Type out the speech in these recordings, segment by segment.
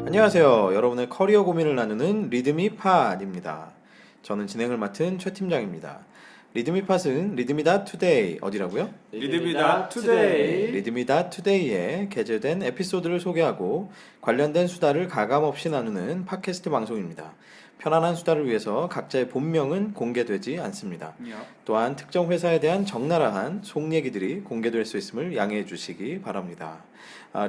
안녕하세요. 여러분의 커리어 고민을 나누는 리드미 팟입니다. 저는 진행을 맡은 최 팀장입니다. 리드미 팟은 리드미다 투데이 어디라고요? 리드미다 투데이. 리드미다 투데이에 게재된 에피소드를 소개하고 관련된 수다를 가감없이 나누는 팟캐스트 방송입니다. 편안한 수다를 위해서 각자의 본명은 공개되지 않습니다. 또한 특정 회사에 대한 적나라한 속 얘기들이 공개될 수 있음을 양해해 주시기 바랍니다.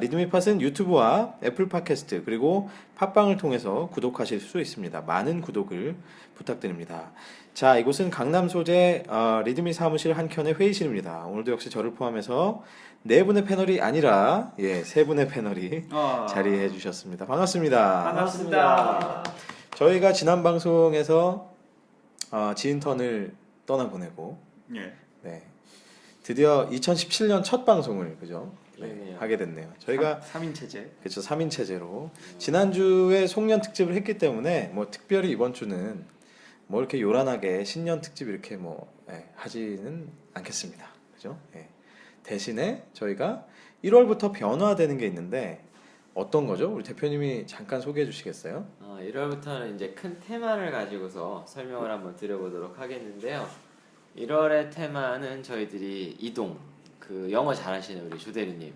리드미 팟은 유튜브와 애플 팟캐스트 그리고 팟빵을 통해서 구독하실 수 있습니다. 많은 구독을 부탁드립니다. 자, 이곳은 강남 소재 리드미 사무실 한켠의 회의실입니다. 오늘도 역시 저를 포함해서 네 분의 패널이 아니라 세 분의 패널이 자리해 주셨습니다. 반갑습니다. 반갑습니다. 저희가 지난 방송에서 지인턴을 떠나보내고 네, 드디어 2017년 첫 방송을 그죠? 네, 하게 됐네요. 저희가 3인 체제. 그렇죠. 3인 체제로 지난주에 송년 특집을 했기 때문에 뭐 특별히 이번 주는 뭐 이렇게 요란하게 신년 특집 이렇게 하지는 않겠습니다. 그죠? 대신에 저희가 1월부터 변화되는 게 있는데 어떤 거죠? 우리 대표님이 잠깐 소개해 주시겠어요? 1월부터는 이제 큰 테마를 가지고서 설명을 한번 드려보도록 하겠는데요. 1월의 테마는 저희들이 이동, 그 영어 잘하시는 우리 조대리님.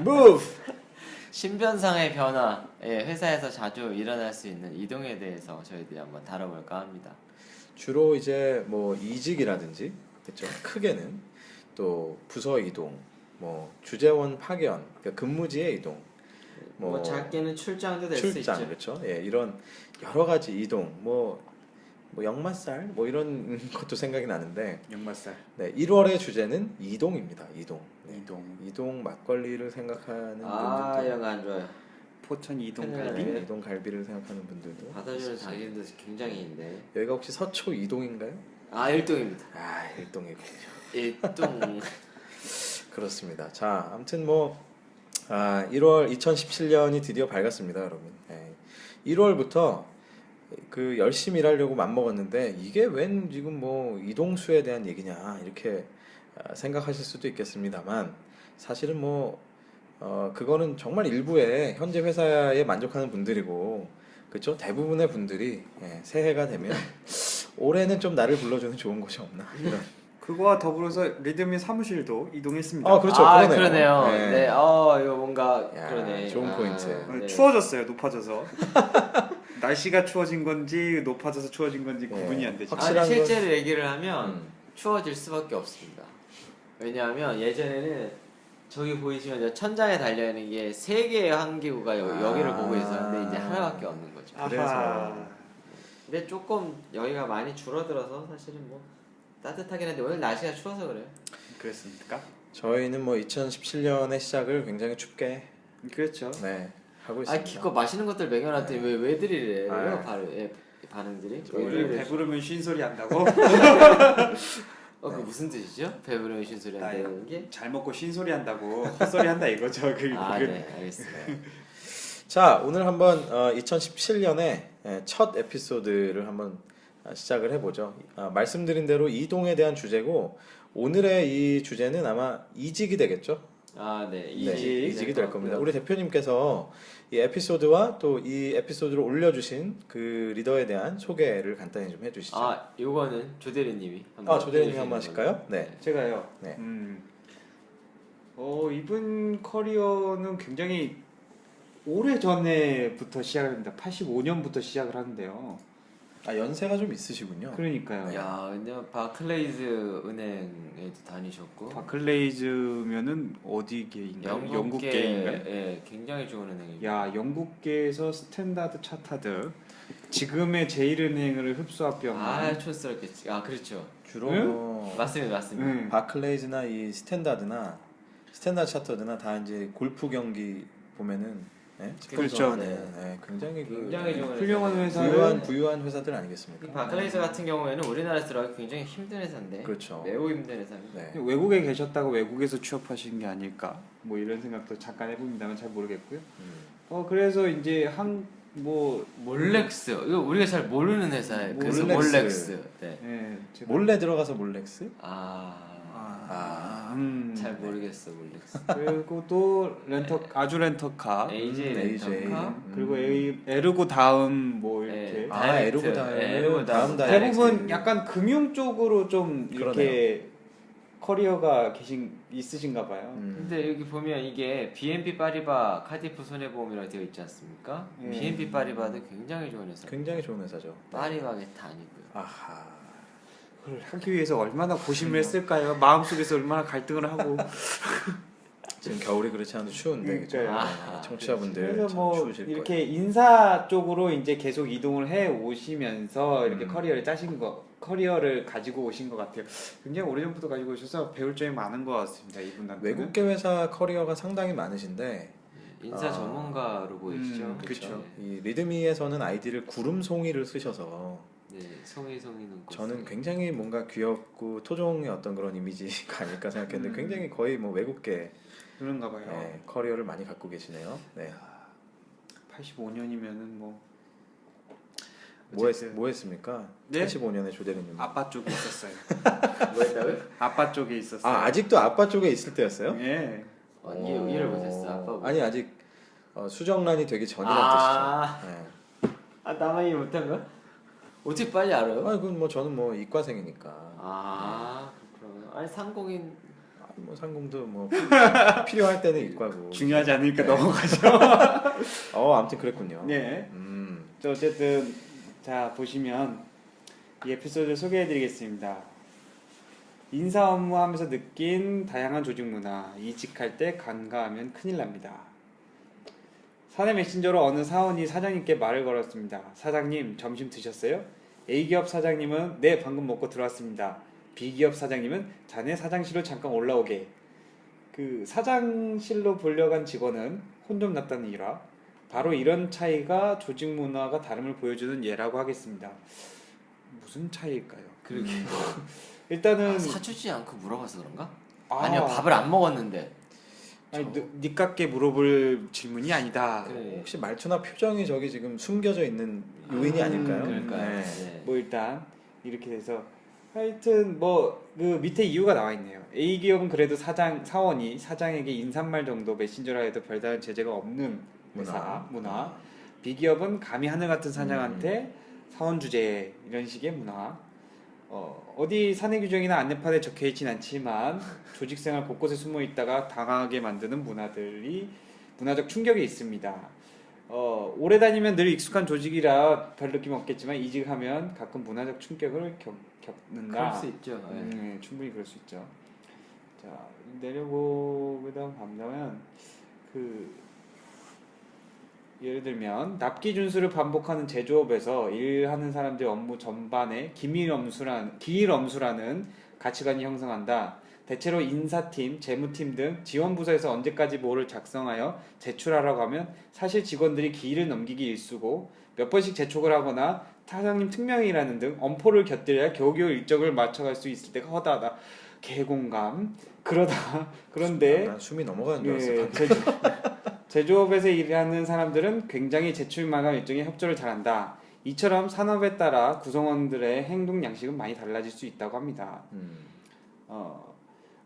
move. 신변상의 변화, 회사에서 자주 일어날 수 있는 이동에 대해서 저희들이 한번 다뤄볼까 합니다. 주로 이제 뭐 이직이라든지 그렇죠. 크게는 또 부서 이동, 뭐 주재원 파견, 그러니까 근무지의 이동, 뭐 작게는 출장도 될 수 있죠. 출장 그렇죠. 이런 여러 가지 이동, 뭐 역마살 뭐 이런 것도 생각이 나는데 역마살. 네, 1월의 주제는 이동입니다. 이동. 이동. 막걸리를 생각하는 아, 분들도 영화 안 좋아요. 포천 이동 큰일 갈비. 나네. 이동 갈비를 생각하는 분들도 받아주는 있으시죠. 자기들도 굉장히 있는데. 여기가 혹시 서초 이동인가요? 일동입니다. 일동이군요. 일동. 그렇습니다. 자, 아무튼 1월 2017년이 드디어 밝았습니다, 여러분. 1월부터 그 열심히 일하려고 맘먹었는데 이게 웬 지금 뭐 이동수에 대한 얘기냐 이렇게 생각하실 수도 있겠습니다만 사실은 그거는 정말 일부의 현재 회사에 만족하는 분들이고 그렇죠? 대부분의 분들이 새해가 되면 올해는 좀 나를 불러주는 좋은 곳이 없나 이런. 그거와 더불어서 리드미 사무실도 이동했습니다. 그렇죠. 그러네요. 네. 네, 이거 뭔가 야, 그러네. 좋은 포인트. 네. 추워졌어요. 높아져서. 날씨가 추워진 건지 높아져서 추워진 건지 구분이 안 되죠. 확실한 실제로 얘기를 하면 음. 추워질 수밖에 없습니다. 왜냐하면 예전에는 저기 보이시면 저 천장에 달려 있는 게 세 개의 환기구가 여기를 보고 있었는데 이제 하나밖에 없는 거죠. 그래서. 근데 조금 여기가 많이 줄어들어서 사실은 뭐 따뜻하긴 한데 오늘 날씨가 추워서 그래요. 그랬습니까? 저희는 2017년의 시작을 굉장히 춥게 그렇죠. 하고 있습니다. 기껏 맛있는 것들 먹여놨더니 왜 들이래? 아. 반응들이? 우리 배부르면 쉰소리 한다고? 그 무슨 뜻이죠? 배부르면 쉰소리 한다는 게? 잘 먹고 쉰소리 한다고 헛소리 한다 이거죠. 네, 알겠습니다. 자, 오늘 한번 2017년의 첫 에피소드를 한번 시작을 해보죠. 말씀드린 대로 이동에 대한 주제고 오늘의 이 주제는 아마 이직이 되겠죠? 네, 이직이 될 겁니다. 우리 대표님께서 이 에피소드와 또 이 에피소드를 올려주신 그 리더에 대한 소개를 간단히 좀 해주시죠. 요거는 조대리님이 한번 조대리님 한번 하실까요? 네. 제가요. 네. 이분 커리어는 굉장히 오래 전에부터 시작을 합니다. 85년부터 시작을 하는데요. 연세가 좀 있으시군요. 그러니까요. 야, 근데 바클레이즈 은행에도 다니셨고 바클레이즈면은 어디계인가요? 영국계인가요? 굉장히 좋은 은행입니다. 야, 영국계에서 스탠다드 차타드 지금의 제일은행을 흡수합병한 촌스럽겠지. 그렇죠. 주로 응? 맞습니다. 바클레이즈나 이 스탠다드 차터드나 다 이제 골프 경기 보면은 그렇죠. 굉장히 좋은 훌륭한 회사를 부유한 회사들 아니겠습니까? 바클레이즈 같은 경우에는 우리나라에서 들어가기 굉장히 힘든 회사인데, 그렇죠. 매우 힘든 회사입니다. 네. 외국에 계셨다가 외국에서 취업하신 게 아닐까 뭐 이런 생각도 잠깐 해봅니다만 잘 모르겠고요. 그래서 이제 몰렉스 이거 우리가 잘 모르는 회사예요. 그래서 몰렉스. 몰렉스. 네. 네, 몰래 들어가서 몰렉스? 잘 모르겠어. 그리고 또 아주 렌터카 AJ 렌터카 그리고 에르고 다음 뭐 이렇게 에르고 다음 에르고 다음 대부분 약간 금융 쪽으로 좀 이렇게 그러네요. 커리어가 있으신가 봐요. 근데 여기 보면 이게 BNP 파리바 카디프 손해보험이라고 되어 있지 않습니까? BNP 파리바도 굉장히 좋은 회사. 굉장히 좋은 회사죠. 파리바게타 아니고요. 아하. 그걸 하기 위해서 얼마나 고심을 했을까요? 마음속에서 얼마나 갈등을 하고. 지금 겨울이 그렇지 않아도 추운데 그죠? 그러니까요. 청취자분들 그래서 참 뭐 추우실 이렇게 거예요. 인사 쪽으로 이제 계속 이동을 해 오시면서 이렇게 커리어를 가지고 오신 것 같아요. 굉장히 오래전부터 가지고 오셔서 배울 점이 많은 것 같습니다. 이분한테. 외국계 회사 커리어가 상당히 많으신데 인사 전문가로 보이시죠? 그렇죠. 이 리드미에서는 아이디를 구름송이를 쓰셔서 네, 송이는 저는 굉장히 뭔가 귀엽고 토종의 어떤 그런 이미지가 아닐까 생각했는데 굉장히 거의 뭐 외국계 그런가 봐요. 네, 커리어를 많이 갖고 계시네요. 네. 85년이면은 뭐 뭐 했습니까? 네? 85년에 조대리님. 아빠 쪽에 있었어요. 뭐 했다고요? 아빠 쪽에 있었어요. 아직도 아빠 쪽에 있을 때였어요? 예. 이해를 못했어. 아빠 뭐. 아니 아직 수정란이 되기 전이란 뜻이죠. 네. 나만 이해 못한 거야? 어떻게 빨리 알아요? 아니 그건 뭐 저는 뭐 이과생이니까. 그렇구나. 아니 상공인 뭐 상공도 뭐 필요할 때는 이과고. 중요하지 않으니까 넘어가죠. 아무튼 그랬군요. 네. 저 어쨌든 자 보시면 이 에피소드를 소개해드리겠습니다. 인사 업무하면서 느낀 다양한 조직 문화, 이직할 때 간과하면 큰일 납니다. 사내 메신저로 어느 사원이 사장님께 말을 걸었습니다. 사장님, 점심 드셨어요? A기업 사장님은 네, 방금 먹고 들어왔습니다. B기업 사장님은 자네 사장실로 잠깐 올라오게. 그 사장실로 불려간 직원은 혼 좀 났다는 일화. 바로 이런 차이가 조직 문화가 다름을 보여주는 예라고 하겠습니다. 무슨 차이일까요? 그러게. 일단은 사주지 않고 물어봐서 그런가? 아. 아니요, 밥을 안 먹었는데. 아니, 니깎게 물어볼 질문이 아니다. 그래. 혹시 말투나 표정이 저기 지금 숨겨져 있는 요인이 아닐까요? 그러니까요. 네. 네. 뭐 일단 이렇게 돼서 하여튼 뭐 그 밑에 이유가 나와 있네요. A 기업은 그래도 사원이 사장에게 인사말 정도 메신저라 해도 별다른 제재가 없는 문화. B 기업은 감히 하늘 같은 사장한테 사원 주제 이런 식의 문화. 어디 사내 규정이나 안내판에 적혀 있진 않지만 조직생활 곳곳에 숨어 있다가 당하게 만드는 문화적 충격이 있습니다. 오래 다니면 늘 익숙한 조직이라 별 느낌 없겠지만 이직하면 가끔 문화적 충격을 겪는다. 그럴 수 있죠. 충분히 그럴 수 있죠. 자, 내려보다 간다면 예를 들면 납기 준수를 반복하는 제조업에서 일하는 사람들의 업무 전반에 기밀 엄수라는 가치관이 형성한다. 대체로 인사팀, 재무팀 등 지원부서에서 언제까지 뭐를 작성하여 제출하라고 하면 사실 직원들이 기일을 넘기기 일쑤고 몇 번씩 재촉을 하거나 사장님 특명이라는 등 엄포를 곁들여야 겨우겨우 일정을 맞춰갈 수 있을 때가 허다하다. 개공감. 그런데 난 숨이 넘어가는 줄 알았어. 제조업에서 일하는 사람들은 굉장히 제출 마감 일정에 협조를 잘한다. 이처럼 산업에 따라 구성원들의 행동 양식은 많이 달라질 수 있다고 합니다.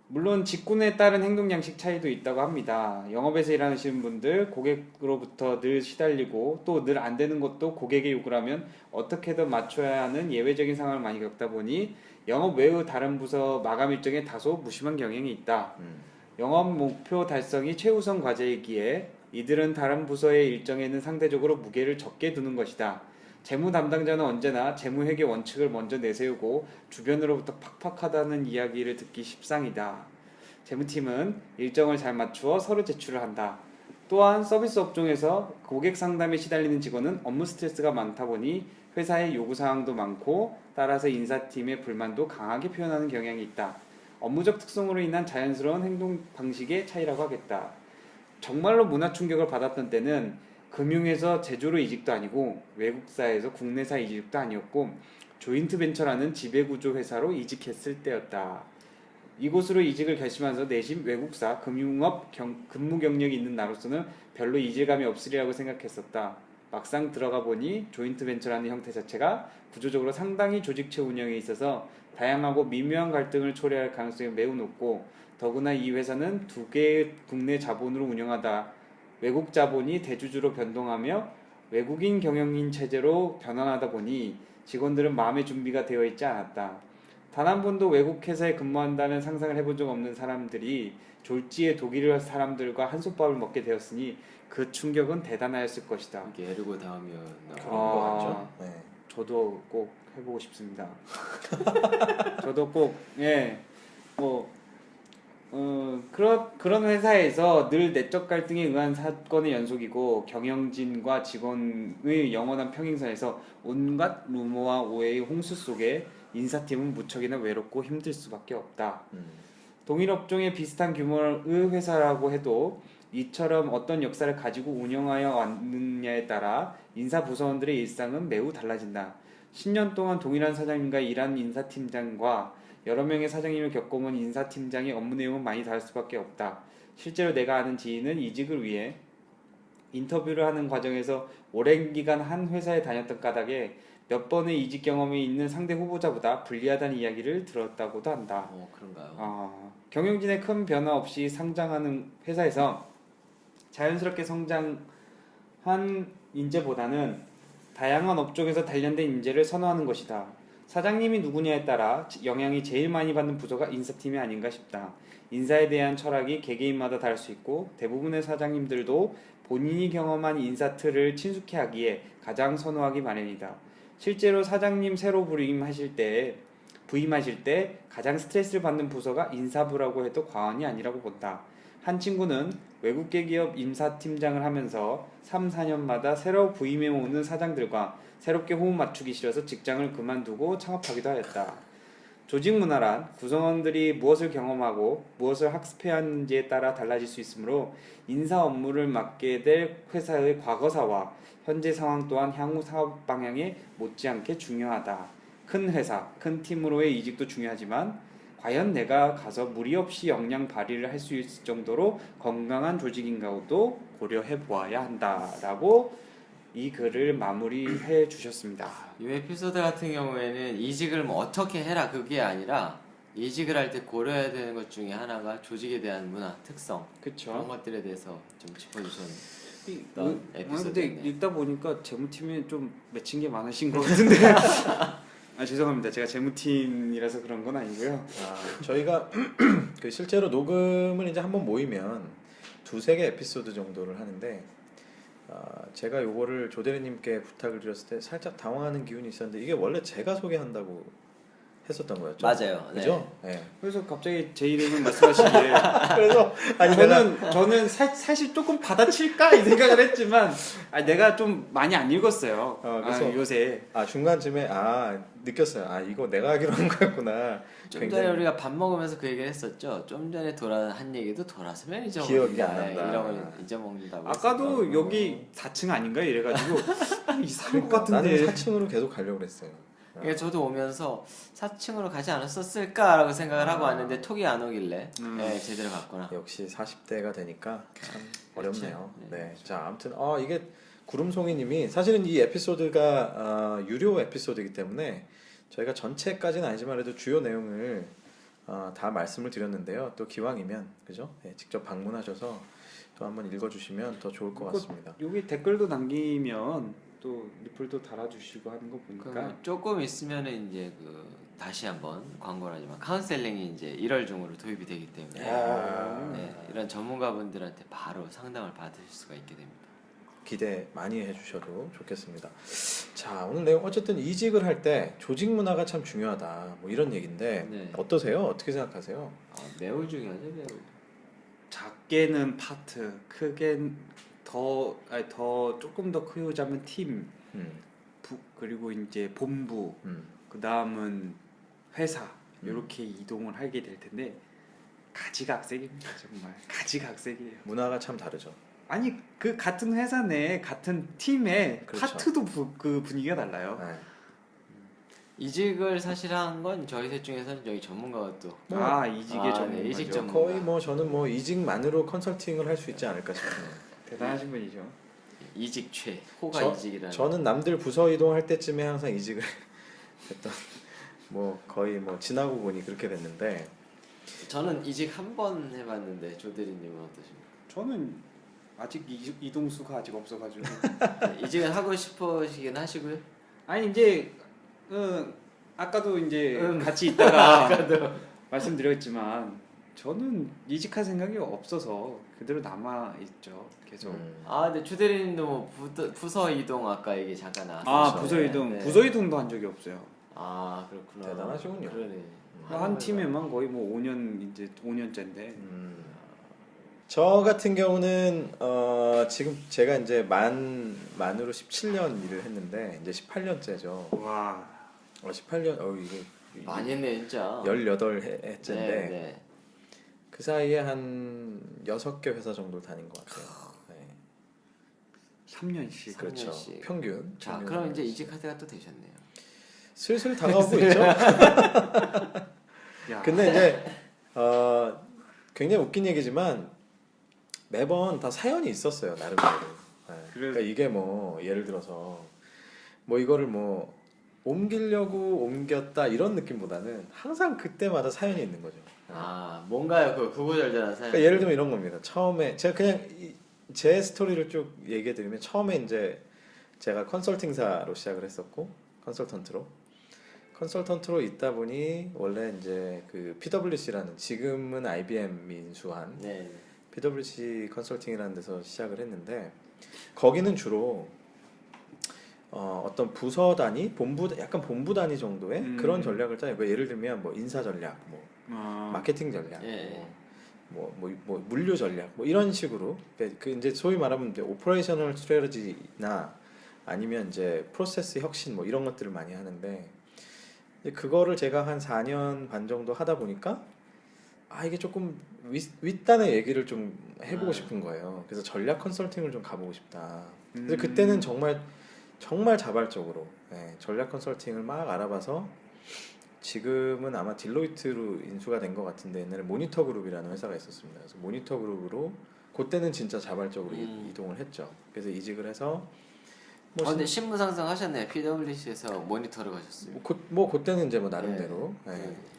물론 직군에 따른 행동 양식 차이도 있다고 합니다. 영업에서 일하시는 분들 고객으로부터 늘 시달리고 또 늘 안 되는 것도 고객의 요구를 하면 어떻게든 맞춰야 하는 예외적인 상황을 많이 겪다 보니 영업 외의 다른 부서 마감 일정에 다소 무심한 경향이 있다. 영업 목표 달성이 최우선 과제이기에 이들은 다른 부서의 일정에는 상대적으로 무게를 적게 두는 것이다. 재무 담당자는 언제나 재무회계 원칙을 먼저 내세우고 주변으로부터 팍팍하다는 이야기를 듣기 십상이다. 재무팀은 일정을 잘 맞추어 서류 제출을 한다. 또한 서비스 업종에서 고객 상담에 시달리는 직원은 업무 스트레스가 많다 보니 회사의 요구사항도 많고 따라서 인사팀의 불만도 강하게 표현하는 경향이 있다. 업무적 특성으로 인한 자연스러운 행동 방식의 차이라고 하겠다. 정말로 문화 충격을 받았던 때는 금융에서 제조로 이직도 아니고 외국사에서 국내사 이직도 아니었고 조인트 벤처라는 지배구조 회사로 이직했을 때였다. 이곳으로 이직을 결심하면서 내심 외국사 금융업 근무 경력이 있는 나로서는 별로 이질감이 없으리라고 생각했었다. 막상 들어가 보니 조인트 벤처라는 형태 자체가 구조적으로 상당히 조직체 운영에 있어서 다양하고 미묘한 갈등을 초래할 가능성이 매우 높고 더구나 이 회사는 2개의 국내 자본으로 운영하다 외국 자본이 대주주로 변동하며 외국인 경영인 체제로 변환하다 보니 직원들은 마음의 준비가 되어 있지 않았다. 단 한 번도 외국 회사에 근무한다는 상상을 해본 적 없는 사람들이 졸지에 독일 사람들과 한솥밥을 먹게 되었으니 그 충격은 대단하였을 것이다. 이게 에르고 다음이었나. 그런 거 같죠? 네. 저도 꼭 해보고 싶습니다. 저도 꼭 그런 회사에서 늘 내적 갈등에 의한 사건의 연속이고 경영진과 직원의 영원한 평행선에서 온갖 루머와 오해의 홍수 속에 인사팀은 무척이나 외롭고 힘들 수밖에 없다. 동일 업종의 비슷한 규모의 회사라고 해도 이처럼 어떤 역사를 가지고 운영하여 왔느냐에 따라 인사 부서원들의 일상은 매우 달라진다. 10년 동안 동일한 사장님과 일한 인사팀장과 여러 명의 사장님을 겪어본 인사팀장의 업무 내용은 많이 다를 수밖에 없다. 실제로 내가 아는 지인은 이직을 위해 인터뷰를 하는 과정에서 오랜 기간 한 회사에 다녔던 까닭에 몇 번의 이직 경험이 있는 상대 후보자보다 불리하다는 이야기를 들었다고도 한다. 그런가요? 경영진의 큰 변화 없이 상장하는 회사에서 자연스럽게 성장한 인재보다는 다양한 업종에서 단련된 인재를 선호하는 것이다. 사장님이 누구냐에 따라 영향이 제일 많이 받는 부서가 인사팀이 아닌가 싶다. 인사에 대한 철학이 개개인마다 다를 수 있고 대부분의 사장님들도 본인이 경험한 인사 틀을 친숙해 하기에 가장 선호하기 마련이다. 실제로 사장님 새로 부임하실 때 가장 스트레스를 받는 부서가 인사부라고 해도 과언이 아니라고 본다. 한 친구는 외국계 기업 인사팀장을 하면서 3, 4년마다 새로 부임해 오는 사장들과 새롭게 호흡 맞추기 싫어서 직장을 그만두고 창업하기도 하였다. 조직 문화란 구성원들이 무엇을 경험하고 무엇을 학습해야 하는지에 따라 달라질 수 있으므로 인사 업무를 맡게 될 회사의 과거사와 현재 상황 또한 향후 사업 방향에 못지않게 중요하다. 큰 회사, 큰 팀으로의 이직도 중요하지만 과연 내가 가서 무리 없이 역량 발휘를 할 수 있을 정도로 건강한 조직인가도 고려해 보아야 한다라고 이 글을 마무리해 주셨습니다. 이 에피소드 같은 경우에는 이직을 뭐 어떻게 해라 그게 아니라 이직을 할 때 고려해야 되는 것 중에 하나가 조직에 대한 문화, 특성 그쵸. 그런 것들에 대해서 좀 짚어주셨던 근데 에피소드였네요. 읽다 보니까 재무팀에 좀 맺힌 게 많으신 것 같은데 죄송합니다. 제가 재무팀이라서 그런 건 아니고요. 저희가 그 실제로 녹음을 이제 한번 모이면 2-3개 에피소드 정도를 하는데 제가 요거를 조대리님께 부탁을 드렸을 때 살짝 당황하는 기운이 있었는데 이게 원래 제가 소개한다고 했었던 거였죠. 맞아요. 그죠? 네. 그래서 갑자기 제 이름을 말씀하시기에 그래서 저는 사실 조금 받아칠까 이 생각을 했지만 내가 좀 많이 안 읽었어요. 그래서 요새 중간쯤에 느꼈어요. 이거 내가 하기로 한 거였구나. 좀 전에 우리가 밥 먹으면서 그 얘기를 했었죠. 좀 전에 한 얘기도 돌아서면 잊어먹는다. 기억이 안 난다. 이런 걸 잊어먹는다고. 아까도 했었던 여기 4층 아닌가 이래가지고 이상한 것 같은데. 나는 4층으로 계속 가려고 그랬어요. 그러니까 저도 오면서 4층으로 가지 않았었을까라고 생각을 하고 왔는데 톡이 안 오길래 제대로 갔구나. 역시 40대가 되니까 참 그렇죠. 어렵네요. 네, 네. 그렇죠. 자, 아무튼 이게 구름송이님이 사실은 이 에피소드가 유료 에피소드이기 때문에 저희가 전체까지는 아니지만 그래도 주요 내용을 다 말씀을 드렸는데요. 또 기왕이면 그죠? 네, 직접 방문하셔서 또 한번 읽어주시면 더 좋을 것 같습니다. 여기 댓글도 남기면 또 리플도 달아주시고 하는 거 보니까 조금 있으면은 이제 다시 한번 광고를 하지만 카운셀링이 이제 1월 중으로 도입이 되기 때문에 이런 전문가분들한테 바로 상담을 받으실 수가 있게 됩니다. 기대 많이 해주셔도 좋겠습니다. 자, 오늘 내용 어쨌든 이직을 할 때 조직 문화가 참 중요하다. 뭐 이런 얘기인데 네. 어떠세요? 어떻게 생각하세요? 매우 중요하죠, 매우. 작게는 파트, 크게는 더 조금 더 크자면 팀, 그리고 이제 본부, 그 다음은 회사 이렇게 이동을 하게 될 텐데 가지각색입니다. 정말 가지각색이에요. 문화가 참 다르죠. 아니 그 같은 회사 내 같은 팀의 그렇죠. 파트도 그 분위기가 달라요. 네. 이직을 사실 한 건 저희 셋 중에서는 저희 전문가가 또 이직의 전문가죠. 네, 이직 전문가. 거의 저는 이직만으로 컨설팅을 할 수 있지 않을까 싶네요. 대단하신 분이죠. 이직 호가 이직이라는. 저는 남들 부서 이동할 때쯤에 항상 이직을 했던 거의 지나고 보니 그렇게 됐는데 저는 이직 한 번 해봤는데 조대리님은 어떠십니까? 저는 아직 이동수가 아직 없어가지고 네, 이직은 하고 싶으시긴 하시고요. 아니 이제 아까도 이제 같이 있다가 말씀드렸지만 저는 이직할 생각이 없어서 그대로 남아 있죠 계속. 아 근데 조대리님도 뭐 부서 이동 아까 얘기 잠깐 나왔어요. 아 부서 이동 네. 부서 이동도 한 적이 없어요. 아 그렇구나. 대단하시군요. 그러네. 한 팀에만 거의 뭐 5년 이제 5년째인데. 저 같은 경우는 지금 제가 이제 만으로 17년 일을 했는데 이제 18년째죠. 와. 18년 이게 많이 했네 진짜. 18회째인데 네, 네. 그 사이에 한 6개 회사 정도 다닌 것 같아요. 네. 3년씩. 그렇죠. 3년씩. 평균. 자 평균 그럼 이제 3년씩. 이직할 때가 또 되셨네요. 슬슬 다가오고 있죠. 야. 근데 이제 굉장히 웃긴 얘기지만 매번 다 사연이 있었어요 나름대로. 네. 그러니까 이게 뭐 예를 들어서 뭐 이거를 뭐 옮기려고 옮겼다 이런 느낌보다는 항상 그때마다 사연이 있는 거죠. 아 뭔가요 그 구구절절한 사연. 그러니까 예를 들면 이런 겁니다. 처음에 제가 그냥 제 스토리를 쭉 얘기해 드리면 처음에 이제 제가 컨설팅사로 시작을 했었고 컨설턴트로 있다 보니 원래 이제 그 PwC라는 지금은 IBM이 인수한 네. PwC 컨설팅이라는 데서 시작을 했는데 거기는 주로 어떤 부서 단위, 약간 본부 단위 정도의 그런 전략을 짜요. 뭐 예를 들면 뭐 인사 전략, 뭐 마케팅 전략, 예. 뭐 물류 전략, 뭐 이런 식으로 그 이제 소위 말하면 이제 오퍼레이셔널 스트래티지나 아니면 이제 프로세스 혁신 뭐 이런 것들을 많이 하는데 그거를 제가 한 4년 반 정도 하다 보니까 이게 조금 윗단의 얘기를 좀 해보고 싶은 거예요. 그래서 전략 컨설팅을 좀 가보고 싶다. 그래서 그때는 정말 자발적으로 전략 컨설팅을 막 알아봐서 지금은 아마 딜로이트로 인수가 된 것 같은데 옛날에 모니터 그룹이라는 회사가 있었습니다. 그래서 모니터 그룹으로 그때는 진짜 자발적으로 이동을 했죠. 그래서 이직을 해서 근데 신분 상승하셨네요. PwC에서 모니터를 가셨어요. 그때는 이제 뭐 나름대로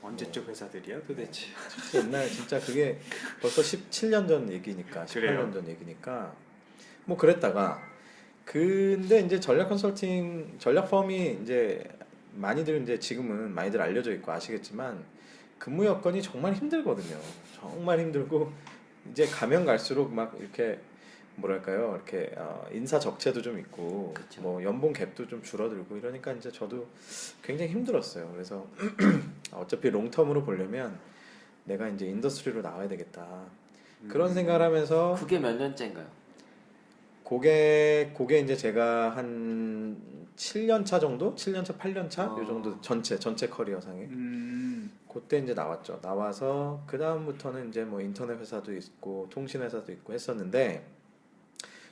언제적 회사들이야 도대체? 옛날 진짜 그게 벌써 17년 전 얘기니까 18년 전 얘기니까 뭐 그랬다가 근데 이제 전략 컨설팅 전략 펌이 이제 많이들 이제 지금은 많이들 알려져 있고 아시겠지만 근무 여건이 정말 힘들거든요. 정말 힘들고 이제 가면 갈수록 막 이렇게 뭐랄까요 이렇게 인사 적체도 좀 있고 그쵸. 뭐 연봉 갭도 좀 줄어들고 이러니까 이제 저도 굉장히 힘들었어요. 그래서 어차피 롱텀으로 보려면 내가 이제 인더스트리로 나와야 되겠다 그런 생각을 하면서 그게 몇 년째인가요? 그게 이제 제가 한 7년 차 정도, 7년 차, 8년 차, 요 정도 전체 커리어상에 그때 이제 나왔죠. 나와서 그 다음부터는 이제 뭐 인터넷 회사도 있고 통신 회사도 있고 했었는데.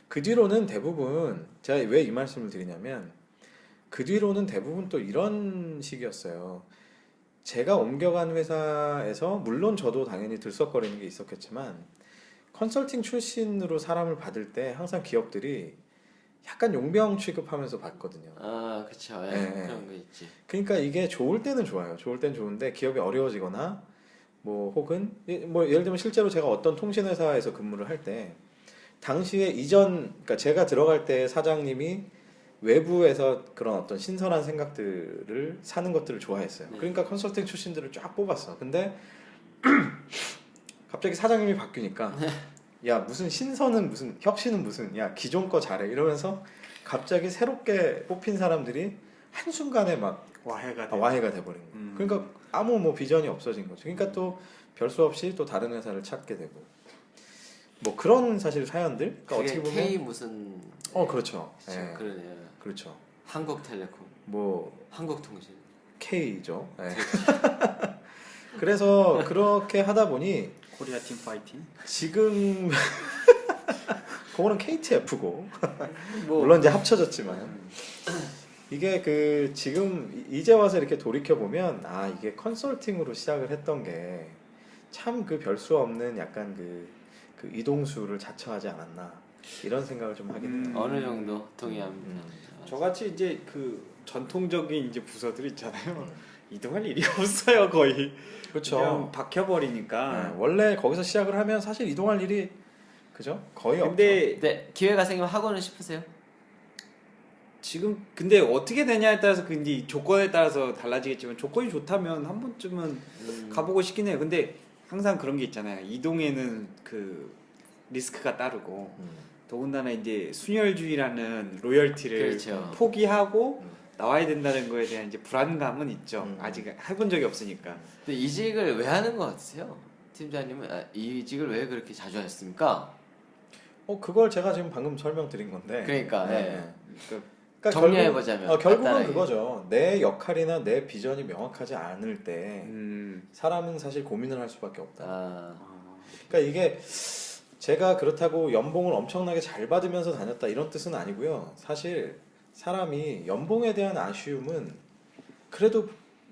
그 뒤로는 대부분 제가 왜 이 말씀을 드리냐면 그 뒤로는 대부분 또 이런 식이었어요. 제가 옮겨간 회사에서 물론 저도 당연히 들썩거리는 게 있었겠지만 컨설팅 출신으로 사람을 받을 때 항상 기업들이 약간 용병 취급하면서 받거든요. 아 그렇죠. 그런 거 있지. 그러니까 이게 좋을 때는 좋아요. 좋을 때는 좋은데 기업이 어려워지거나 뭐 혹은 뭐 예를 들면 실제로 제가 어떤 통신 회사에서 근무를 할 때 당시에 그러니까 제가 들어갈 때 사장님이 외부에서 그런 어떤 신선한 생각들을 사는 것들을 좋아했어요. 그러니까 컨설팅 출신들을 쫙 뽑았어. 근데 갑자기 사장님이 바뀌니까 야 무슨 신선은 무슨 혁신은 무슨 야 기존 거 잘해 이러면서 갑자기 새롭게 뽑힌 사람들이 한순간에 막 와해가 돼버린 거예요. 그러니까 아무 뭐 비전이 없어진 거죠. 그러니까 또 별 수 없이 또 다른 회사를 찾게 되고 뭐 그런 사실 사연들. 그러니까 어떻게 보면 K 무슨 그렇죠. 그렇죠. 그러네요. 그렇죠. 한국텔레콤, 뭐 한국통신. K죠. 그래서 그렇게 하다 보니 코리아 팀 파이팅. 지금 그거는 KTF고 물론 이제 합쳐졌지만 이게 그 지금 이제 와서 이렇게 돌이켜 보면 이게 컨설팅으로 시작을 했던 게 참 그 별 수 없는 약간 그 이동수를 자처하지 않았나 이런 생각을 좀 하게 됩니다. 어느 정도 동의합니다. 저같이 이제 그 전통적인 이제 부서들 있잖아요. 이동할 일이 없어요 거의. 그렇죠. 그냥 박혀버리니까. 원래 거기서 시작을 하면 사실 이동할 일이 그죠? 거의 근데 네, 기회가 생기면 하고는 싶으세요? 지금 근데 어떻게 되냐에 따라서 근데 이 조건에 따라서 달라지겠지만 조건이 좋다면 한 번쯤은 가보고 싶긴 해요. 근데 항상 그런 게 있잖아요. 이동에는 그 리스크가 따르고 더군다나 이제 순혈주의라는 로열티를 그렇죠. 포기하고 나와야 된다는 거에 대한 이제 불안감은 있죠. 아직 해본 적이 없으니까. 근데 이직을 왜 하는 것 같으세요? 팀장님은 이직을 왜 그렇게 자주 하셨습니까? 그걸 제가 지금 방금 설명드린 건데. 그러니까, 네. 그러니까 정리해보자면 결국은 간단하게. 그거죠. 내 역할이나 내 비전이 명확하지 않을 때 음. 사람은 사실 고민을 할 수밖에 없다. 아, 그러니까 이게 제가 그렇다고 연봉을 엄청나게 잘 받으면서 다녔다 이런 뜻은 아니고요. 사실 사람이 연봉에 대한 아쉬움은 그래도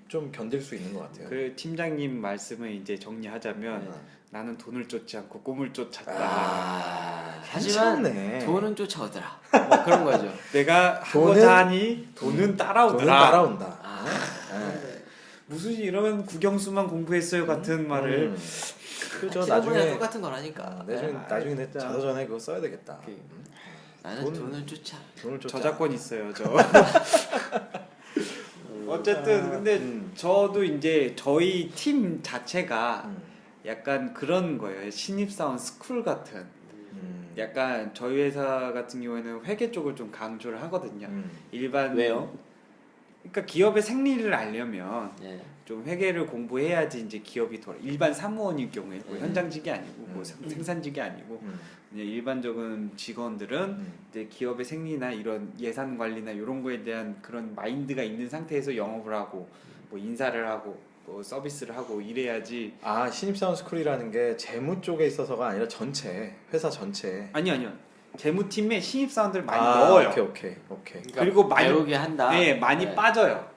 좀 견딜 수 있는 것 같아요. 그 팀장님 말씀을 이제 정리하자면 네. 나는 돈을 쫓지 않고 꿈을 쫓았다. 하지만 괜찮네. 돈은 쫓아오더라. 뭐 그런 거죠. 내가 돈은- 하고자 하니 돈은 따라오더라. 돈은 따라온다. 아, 네. 무슨 이런 국영수만 공부했어요 같은 말을. 그죠. 나중에 나중에 똑같은 거라니까. 나중에 내 진짜. 자서전에 그거 써야 되겠다. 그- 나는 돈- 돈을 쫓아. 돈을 쫓자. 저작권 있어요 저. 어쨌든 근데 저도 이제 저희 팀 자체가 음, 약간 그런 거예요. 신입사원 스쿨 같은. 약간 저희 회사 같은 경우에는 회계 쪽을 좀 강조를 하거든요. 일반 왜요? 그러니까 기업의 생리를 알려면 네. 좀 회계를 공부해야지 이제 기업이 돌아. 일반 사무원일 경우에 뭐 현장직이 아니고 뭐 생산직이 아니고 그냥 일반적인 직원들은 이제 기업의 생리나 이런 예산 관리나 이런 거에 대한 그런 마인드가 있는 상태에서 영업을 하고 뭐 인사를 하고 뭐 서비스를 하고 이래야지. 아 신입사원 스쿨이라는 게 재무 쪽에 있어서가 아니라 전체 회사 전체. 아니요 재무팀에 신입사원들 많이 아, 넣어요. 오케이. 그러니까 그리고 많이- 배우게 한다. 네 많이 네. 빠져요.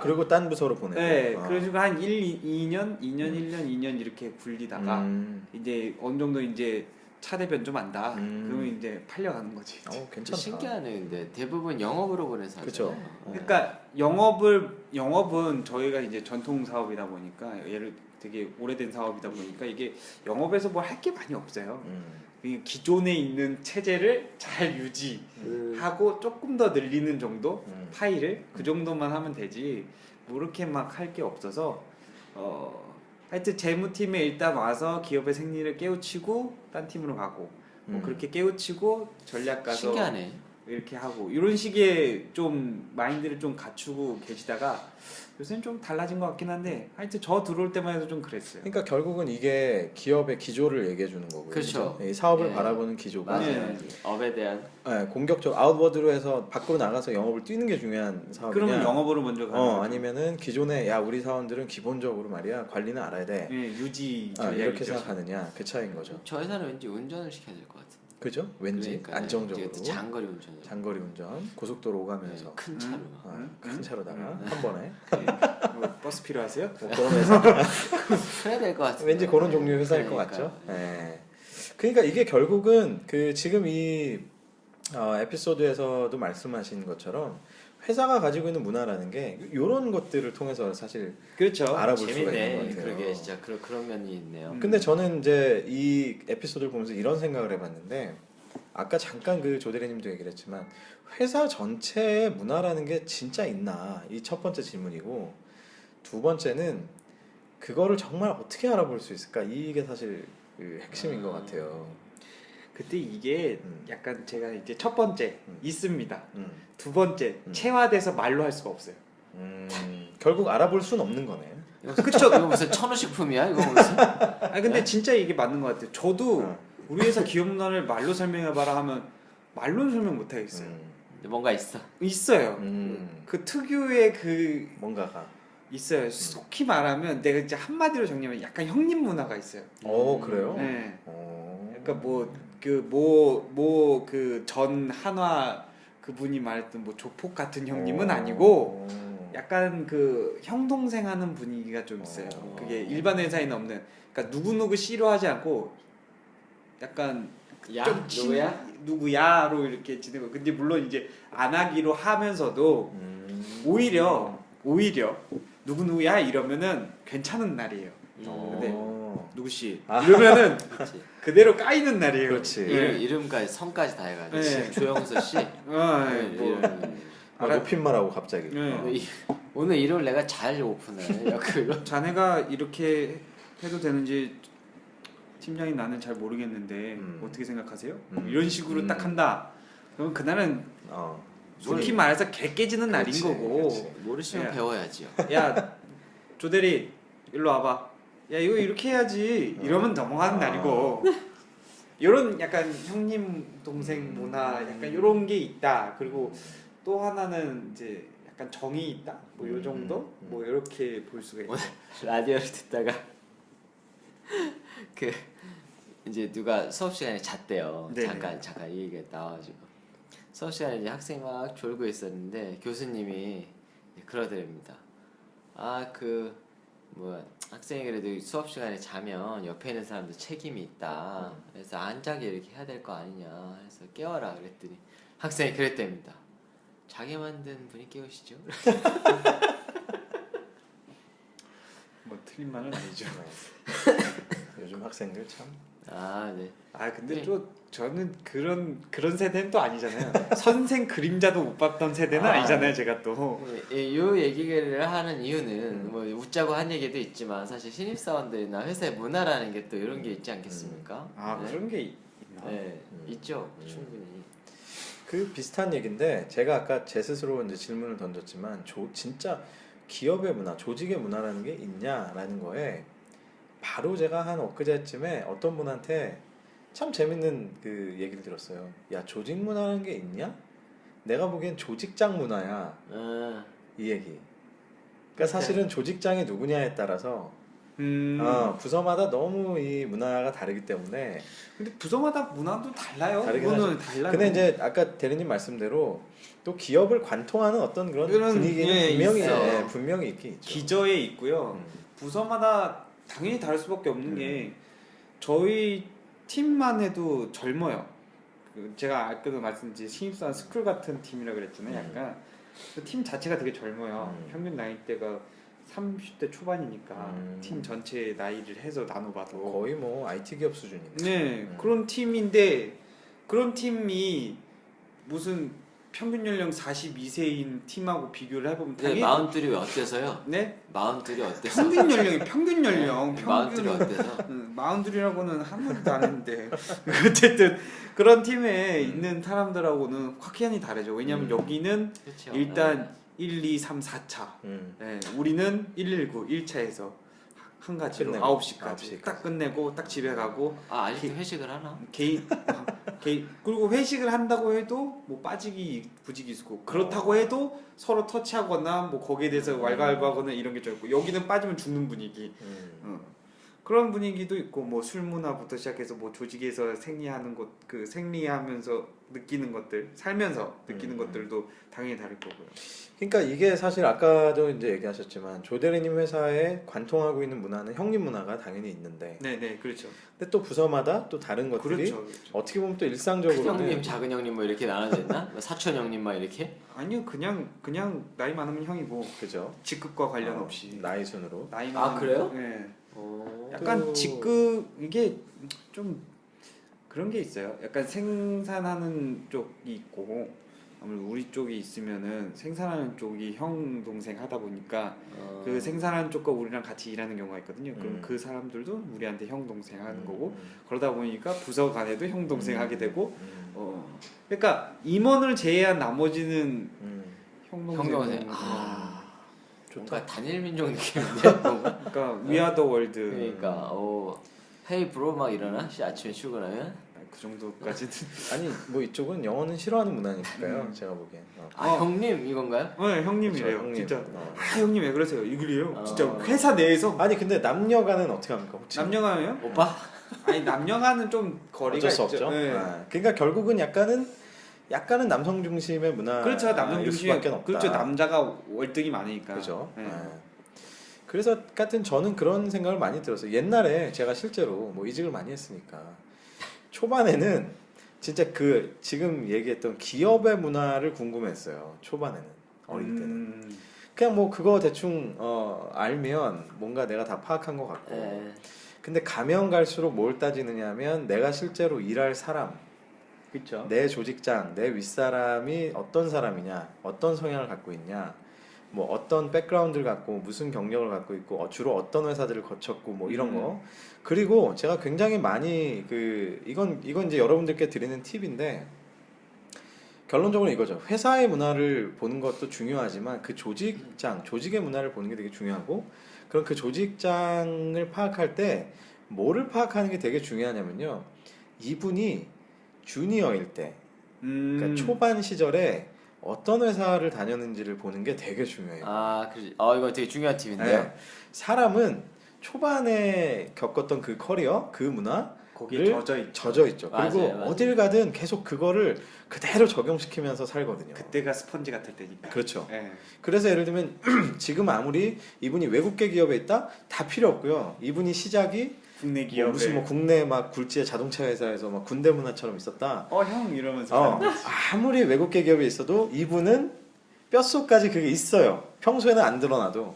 그리고 딴 부서로 보내고. 네 아. 그래가지고 한 2년 2년 이렇게 굴리다가 이제 어느 정도 이제 차대변 좀 안다. 그러면 이제 팔려가는 거지. 괜찮다. 신기하네. 근데 대부분 영업으로 보내서 그쵸. 하잖아요. 네. 그러니까 영업은 저희가 이제 전통 사업이다 보니까 얘를 되게 오래된 사업이다 보니까 이게 영업에서 뭐 할 게 많이 없어요. 그냥 기존에 있는 체제를 잘 유지하고 조금 더 늘리는 정도 파일을 그 정도만 하면 되지 뭐 그렇게 막 할 게 없어서 하여튼 재무팀에 일단 와서 기업의 생리를 깨우치고 딴 팀으로 가고 뭐 그렇게 깨우치고 전략 가서 신기하네. 이렇게 하고 이런 식의 좀 마인드를 좀 갖추고 계시다가 요새는 좀 달라진 것 같긴 한데 하여튼 저 들어올 때만 해도 좀 그랬어요. 그러니까 결국은 이게 기업의 기조를 얘기해 주는 거고요. 그렇죠. 이 사업을 네. 바라보는 기조가 맞아요. 업에 대한 공격적 아웃워드로 해서 밖으로 나가서 영업을 뛰는 게 중요한 사업이냐. 그러면 영업으로 먼저 가는 거죠. 아니면은 기존에 야 우리 사원들은 기본적으로 말이야 관리는 알아야 돼. 예, 유지 이렇게 전략이죠. 생각하느냐 그 차이인 거죠. 저 회사는 왠지 운전을 시켜야 될 것 같은데. 그죠? 왠지 그러니까 안정적으로 장거리 운전. 장거리 운전 고속도로 오가면서 큰 차로. 큰 차로다가 한 번에 뭐 버스 필요하세요? 뭐 그런 회사 해야 될 것 같은데. 왠지 그런 종류의 회사일 것 그러니까. 같죠. 네. 그러니까 이게 결국은 그 지금 이 에피소드에서도 말씀하신 것처럼 회사가 가지고 있는 문화라는 게 이런 것들을 통해서 사실 그렇죠. 알아볼 수가 있는 것 재밌네. 같아요. 그러게 진짜 그런 면이 있네요. 근데 저는 이제 이 에피소드를 보면서 이런 생각을 해봤는데 아까 잠깐 그 조대리님도 얘기를 했지만 회사 전체의 문화라는 게 진짜 있나 이 첫 번째 질문이고 두 번째는 그거를 정말 어떻게 알아볼 수 있을까 이게 사실 그 핵심인 것 같아요. 그때 이게 약간 제가 이제 첫 번째 있습니다. 두 번째 체화돼서 말로 할 수가 없어요. 결국 알아볼 수는 없는 거네. 그쵸? 이거 무슨 천우식품이야? 이거 무슨? 근데 진짜 이게 맞는 것 같아요. 저도 우리 회사 기업 문화를 말로 설명해봐라 하면 말로는 설명 못 하겠어요. 뭔가 있어. 있어요. 그 특유의 그 뭔가가. 있어요. 속히 말하면 내가 이제 한마디로 정리하면 약간 형님 문화가 있어요. 그래요? 네. 어. 그러니까 그 전 한화 그분이 말했던 뭐 조폭 같은 형님은 아니고 약간 그 형 동생 하는 분위기가 좀 있어요. 그게 일반 회사에는 없는. 그러니까 누구 싫어하지 않고 약간 야? 좀 누구야로 이렇게 지내고. 근데 물론 이제 안 하기로 하면서도 오히려 누구누구야 이러면은 괜찮은 날이에요. 근데 어. 누구씨 아. 이러면은 그렇지. 그대로 까이는 날이에요. 그렇지. 네. 이름까지 성까지 다 해가지고 네. 조영서 씨. 뭐 높임말하고 갑자기. 네. 오늘 일요일 내가 잘 오픈을 그거. 자네가 이렇게 해도 되는지 팀장인 나는 잘 모르겠는데 어떻게 생각하세요? 이런 식으로 딱 한다. 그럼 그날은 솔직히 말해서 개 깨지는 날인 그렇지, 거고. 그렇지. 모르시면 야. 배워야지요. 야 조대리 일로 와봐. 야 이거 이렇게 해야지. 이러면 넘어가는 날이고. 이런 약간 형님 동생 문화 약간 이런 게 있다. 그리고 또 하나는 이제 약간 정이 있다. 뭐 요 정도 뭐 이렇게 볼 수가 있어요. 라디오를 듣다가 그 이제 누가 수업 시간에 잤대요. 네네. 잠깐 이 얘기가 나와가지고 수업 시간에 이제 학생이 막 졸고 있었는데 교수님이 그러더랍니다. 뭐 학생이 그래도 수업 시간에 자면 옆에 있는 사람도 책임이 있다. 그래서 안 자게 이렇게 해야 될 거 아니냐. 해서 깨워라 그랬더니 학생이 그랬답니다. 자게 만든 분이 깨우시죠. 뭐 틀린 말은 아니죠. 요즘 학생들 참. 네. 근데 네. 또 저는 그런 세대는 또 아니잖아요. 선생 그림자도 못 봤던 세대는 아니잖아요. 제가 또. 이 얘기를 하는 이유는 뭐 웃자고 한 얘기도 있지만 사실 신입사원들이나 회사의 문화라는 게 또 이런 게 있지 않겠습니까? 네. 그런 게 있나? 네, 있죠. 충분히. 그 비슷한 얘기인데 제가 아까 제 스스로 이제 질문을 던졌지만 진짜 기업의 문화, 조직의 문화라는 게 있냐라는 거에 바로 제가 한 엊그제쯤에 어떤 분한테 참 재밌는 그 얘기를 들었어요. 야, 조직 문화라는 게 있냐? 내가 보기엔 조직장 문화야. 이 얘기. 그러니까 사실은 조직장이 누구냐에 따라서 부서마다 너무 이 문화가 다르기 때문에. 근데 부서마다 문화도 달라요. 다르긴 그거는 하죠. 달라요. 근데 이제 아까 대리님 말씀대로 또 기업을 관통하는 어떤 그런 분위기는 분명히 있긴 있죠. 기저에 있고요. 부서마다 당연히 다를 수밖에 없는 게 저희 팀만 해도 젊어요. 제가 아까도 말씀드린 신입사원 스쿨 같은 팀이라 그랬잖아요. 약간 그 팀 자체가 되게 젊어요. 평균 나이대가 30대 초반이니까 팀 전체 나이를 해서 나눠봐도 거의 뭐 IT 기업 수준인데. 네, 그런 팀인데 그런 팀이 무슨 평균 연령 42세인 팀하고 비교를 해보면 당연히 마흔둘이 왜 어때서요? 네? 마흔둘이 어때서? 평균 연령 마흔둘이 어때서? 마흔둘이라고는 한 번도 안 했는데 어쨌든 그런 팀에 있는 사람들하고는 확연히 다르죠. 왜냐하면 여기는 그쵸. 일단 1, 2, 3, 4차 네, 우리는 119 1차에서 한 가지로 끝내고, 9시까지 딱 끝내고 딱 집에 가고 아직도 회식을 하나? 개인 그리고 회식을 한다고 해도 뭐 빠지기 부지기수고 그렇다고 해도 서로 터치하거나 뭐 거기에 대해서 왈가왈부하거나 이런 게 좀 있고 여기는 빠지면 죽는 분위기 그런 분위기도 있고 뭐 술 문화부터 시작해서 뭐 조직에서 생리하는 것 그 생리하면서 느끼는 것들 살면서 느끼는 것들도 당연히 다를 거고요. 그러니까 이게 사실 아까도 이제 얘기하셨지만 조대리님 회사에 관통하고 있는 문화는 형님 문화가 당연히 있는데, 네네 그렇죠. 근데 또 부서마다 또 다른 것들이 그렇죠. 어떻게 보면 또 큰 일상적으로는 형님, 작은 형님 뭐 이렇게 나눠져 있나? 뭐 사촌 형님 막 이렇게? 아니요 그냥 나이 많으면 형이고 그죠? 직급과 관련 없이 나이 순으로. 나이 많으면 그래요? 네. 오. 약간 직급 이게 좀 그런 게 있어요. 약간 생산하는 쪽이 있고 아무래도 우리 쪽이 있으면은 생산하는 쪽이 형 동생 하다 보니까 그 생산하는 쪽과 우리랑 같이 일하는 경우가 있거든요. 그럼 그 사람들도 우리한테 형 동생 하는 거고 그러다 보니까 부서 간에도 형 동생 하게 되고 그러니까 임원을 제외한 나머지는 형 동생. 좋다. 단일 민족 느낌인데. 그러니까 위아더 월드. 그러니까 헤이 브로 막 일어나? 아침에 출근하면? 그 정도까지는 아니 뭐 이쪽은 영어는 싫어하는 문화니까요. 제가 보기엔. 형님 이건가요? 네 형님이래요. 그렇죠, 형님. 진짜 형님 왜 그러세요? 이글이에요. 진짜 회사 내에서 아니 근데 남녀간은 어떻게 합니까? 혹시? 남녀간이요? 오빠? 아니 남녀간은 좀 거리가 어쩔 수 있죠. 없죠. 네. 그러니까 결국은 약간은 남성 중심의 문화. 그렇죠. 남성 중심의 없다. 그렇죠. 남자가 월등히 많으니까. 그죠. 네. 그래서 같은 저는 그런 생각을 많이 들었어요. 옛날에 제가 실제로 뭐 이직을 많이 했으니까 초반에는 진짜 그 지금 얘기했던 기업의 문화를 궁금했어요. 초반에는 어릴 때는. 그냥 뭐 그거 대충 알면 뭔가 내가 다 파악한 것 같고. 예. 근데 가면 갈수록 뭘 따지느냐면 내가 실제로 일할 사람, 그렇죠. 내 조직장, 내 윗사람이 어떤 사람이냐, 어떤 성향을 갖고 있냐, 뭐 어떤 백그라운드를 갖고 무슨 경력을 갖고 있고 주로 어떤 회사들을 거쳤고 뭐 이런 거. 그리고 제가 굉장히 많이 이건 이제 여러분들께 드리는 팁인데 결론적으로 이거죠. 회사의 문화를 보는 것도 중요하지만 그 조직의 문화를 보는 게 되게 중요하고 그럼 그 조직장을 파악할 때 뭐를 파악하는 게 되게 중요하냐면요. 이분이 주니어일 때 그러니까 초반 시절에 어떤 회사를 다녔는지를 보는 게 되게 중요해요. 이거 되게 중요한 팁인데요. 네. 사람은 초반에 겪었던 그 커리어, 그 문화 거기에 젖어 있죠. 그리고 맞아요. 어딜 가든 계속 그거를 그대로 적용시키면서 살거든요. 그때가 스펀지 같을 때니까. 그렇죠. 네. 그래서 예를 들면 지금 아무리 이분이 외국계 기업에 있다 다 필요 없고요. 이분이 시작이 국내 기업에 무슨 뭐 국내 막 굴지의 자동차 회사에서 막 군대 문화처럼 있었다. 형 이러면서 아무리 외국계 기업에 있어도 이분은 뼛속까지 그게 있어요. 평소에는 안 드러나도.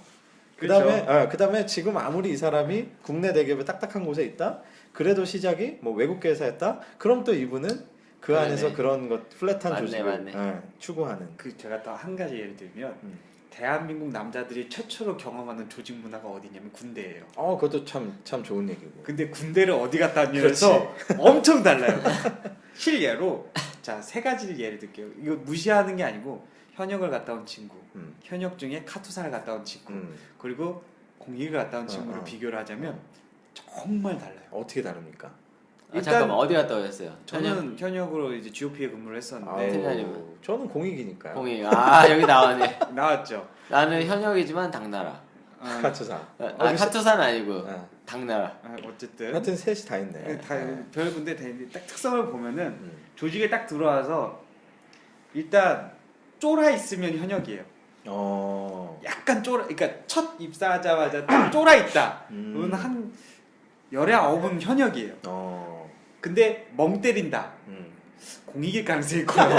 그다음에 지금 아무리 이 사람이 국내 대기업에 딱딱한 곳에 있다. 그래도 시작이 뭐 외국계 회사였다. 그럼 또 이분은 그 그러네. 안에서 그런 것 플랫한 조직을 맞네. 추구하는. 제가 또 한 가지 예를 들면 대한민국 남자들이 최초로 경험하는 조직 문화가 어디냐면 군대예요. 그것도 참 좋은 얘기고. 근데 군대를 어디 갔다 왔냐면서 엄청 달라요. 실예로 자 3가지를 예를 들게요. 이거 무시하는 게 아니고 현역을 갔다 온 친구, 현역 중에 카투사를 갔다 온 친구, 그리고 공익을 갔다 온 친구를 비교를 하자면 정말 달라요. 어떻게 다릅니까? 잠깐만 어디 갔다 오셨어요? 저는 현역으로 이제 GOP에 근무를 했었는데 팀장님은? 저는 공익이니까요. 공익. 여기 나왔네. 나왔죠. 나는 현역이지만 당나라. 카투사. 카투사는 아니고 당나라. 어쨌든 하여튼 셋이 다 있네. 별 군데 다 있는데 딱 특성을 보면은 조직에 딱 들어와서 일단 쫄아 있으면 현역이에요. 약간 그러니까 첫 입사하자마자 딱 쫄아 있다. 그건 한 열에 9은 현역이에요. 근데 멍 때린다. 공익일 가능성이 커요.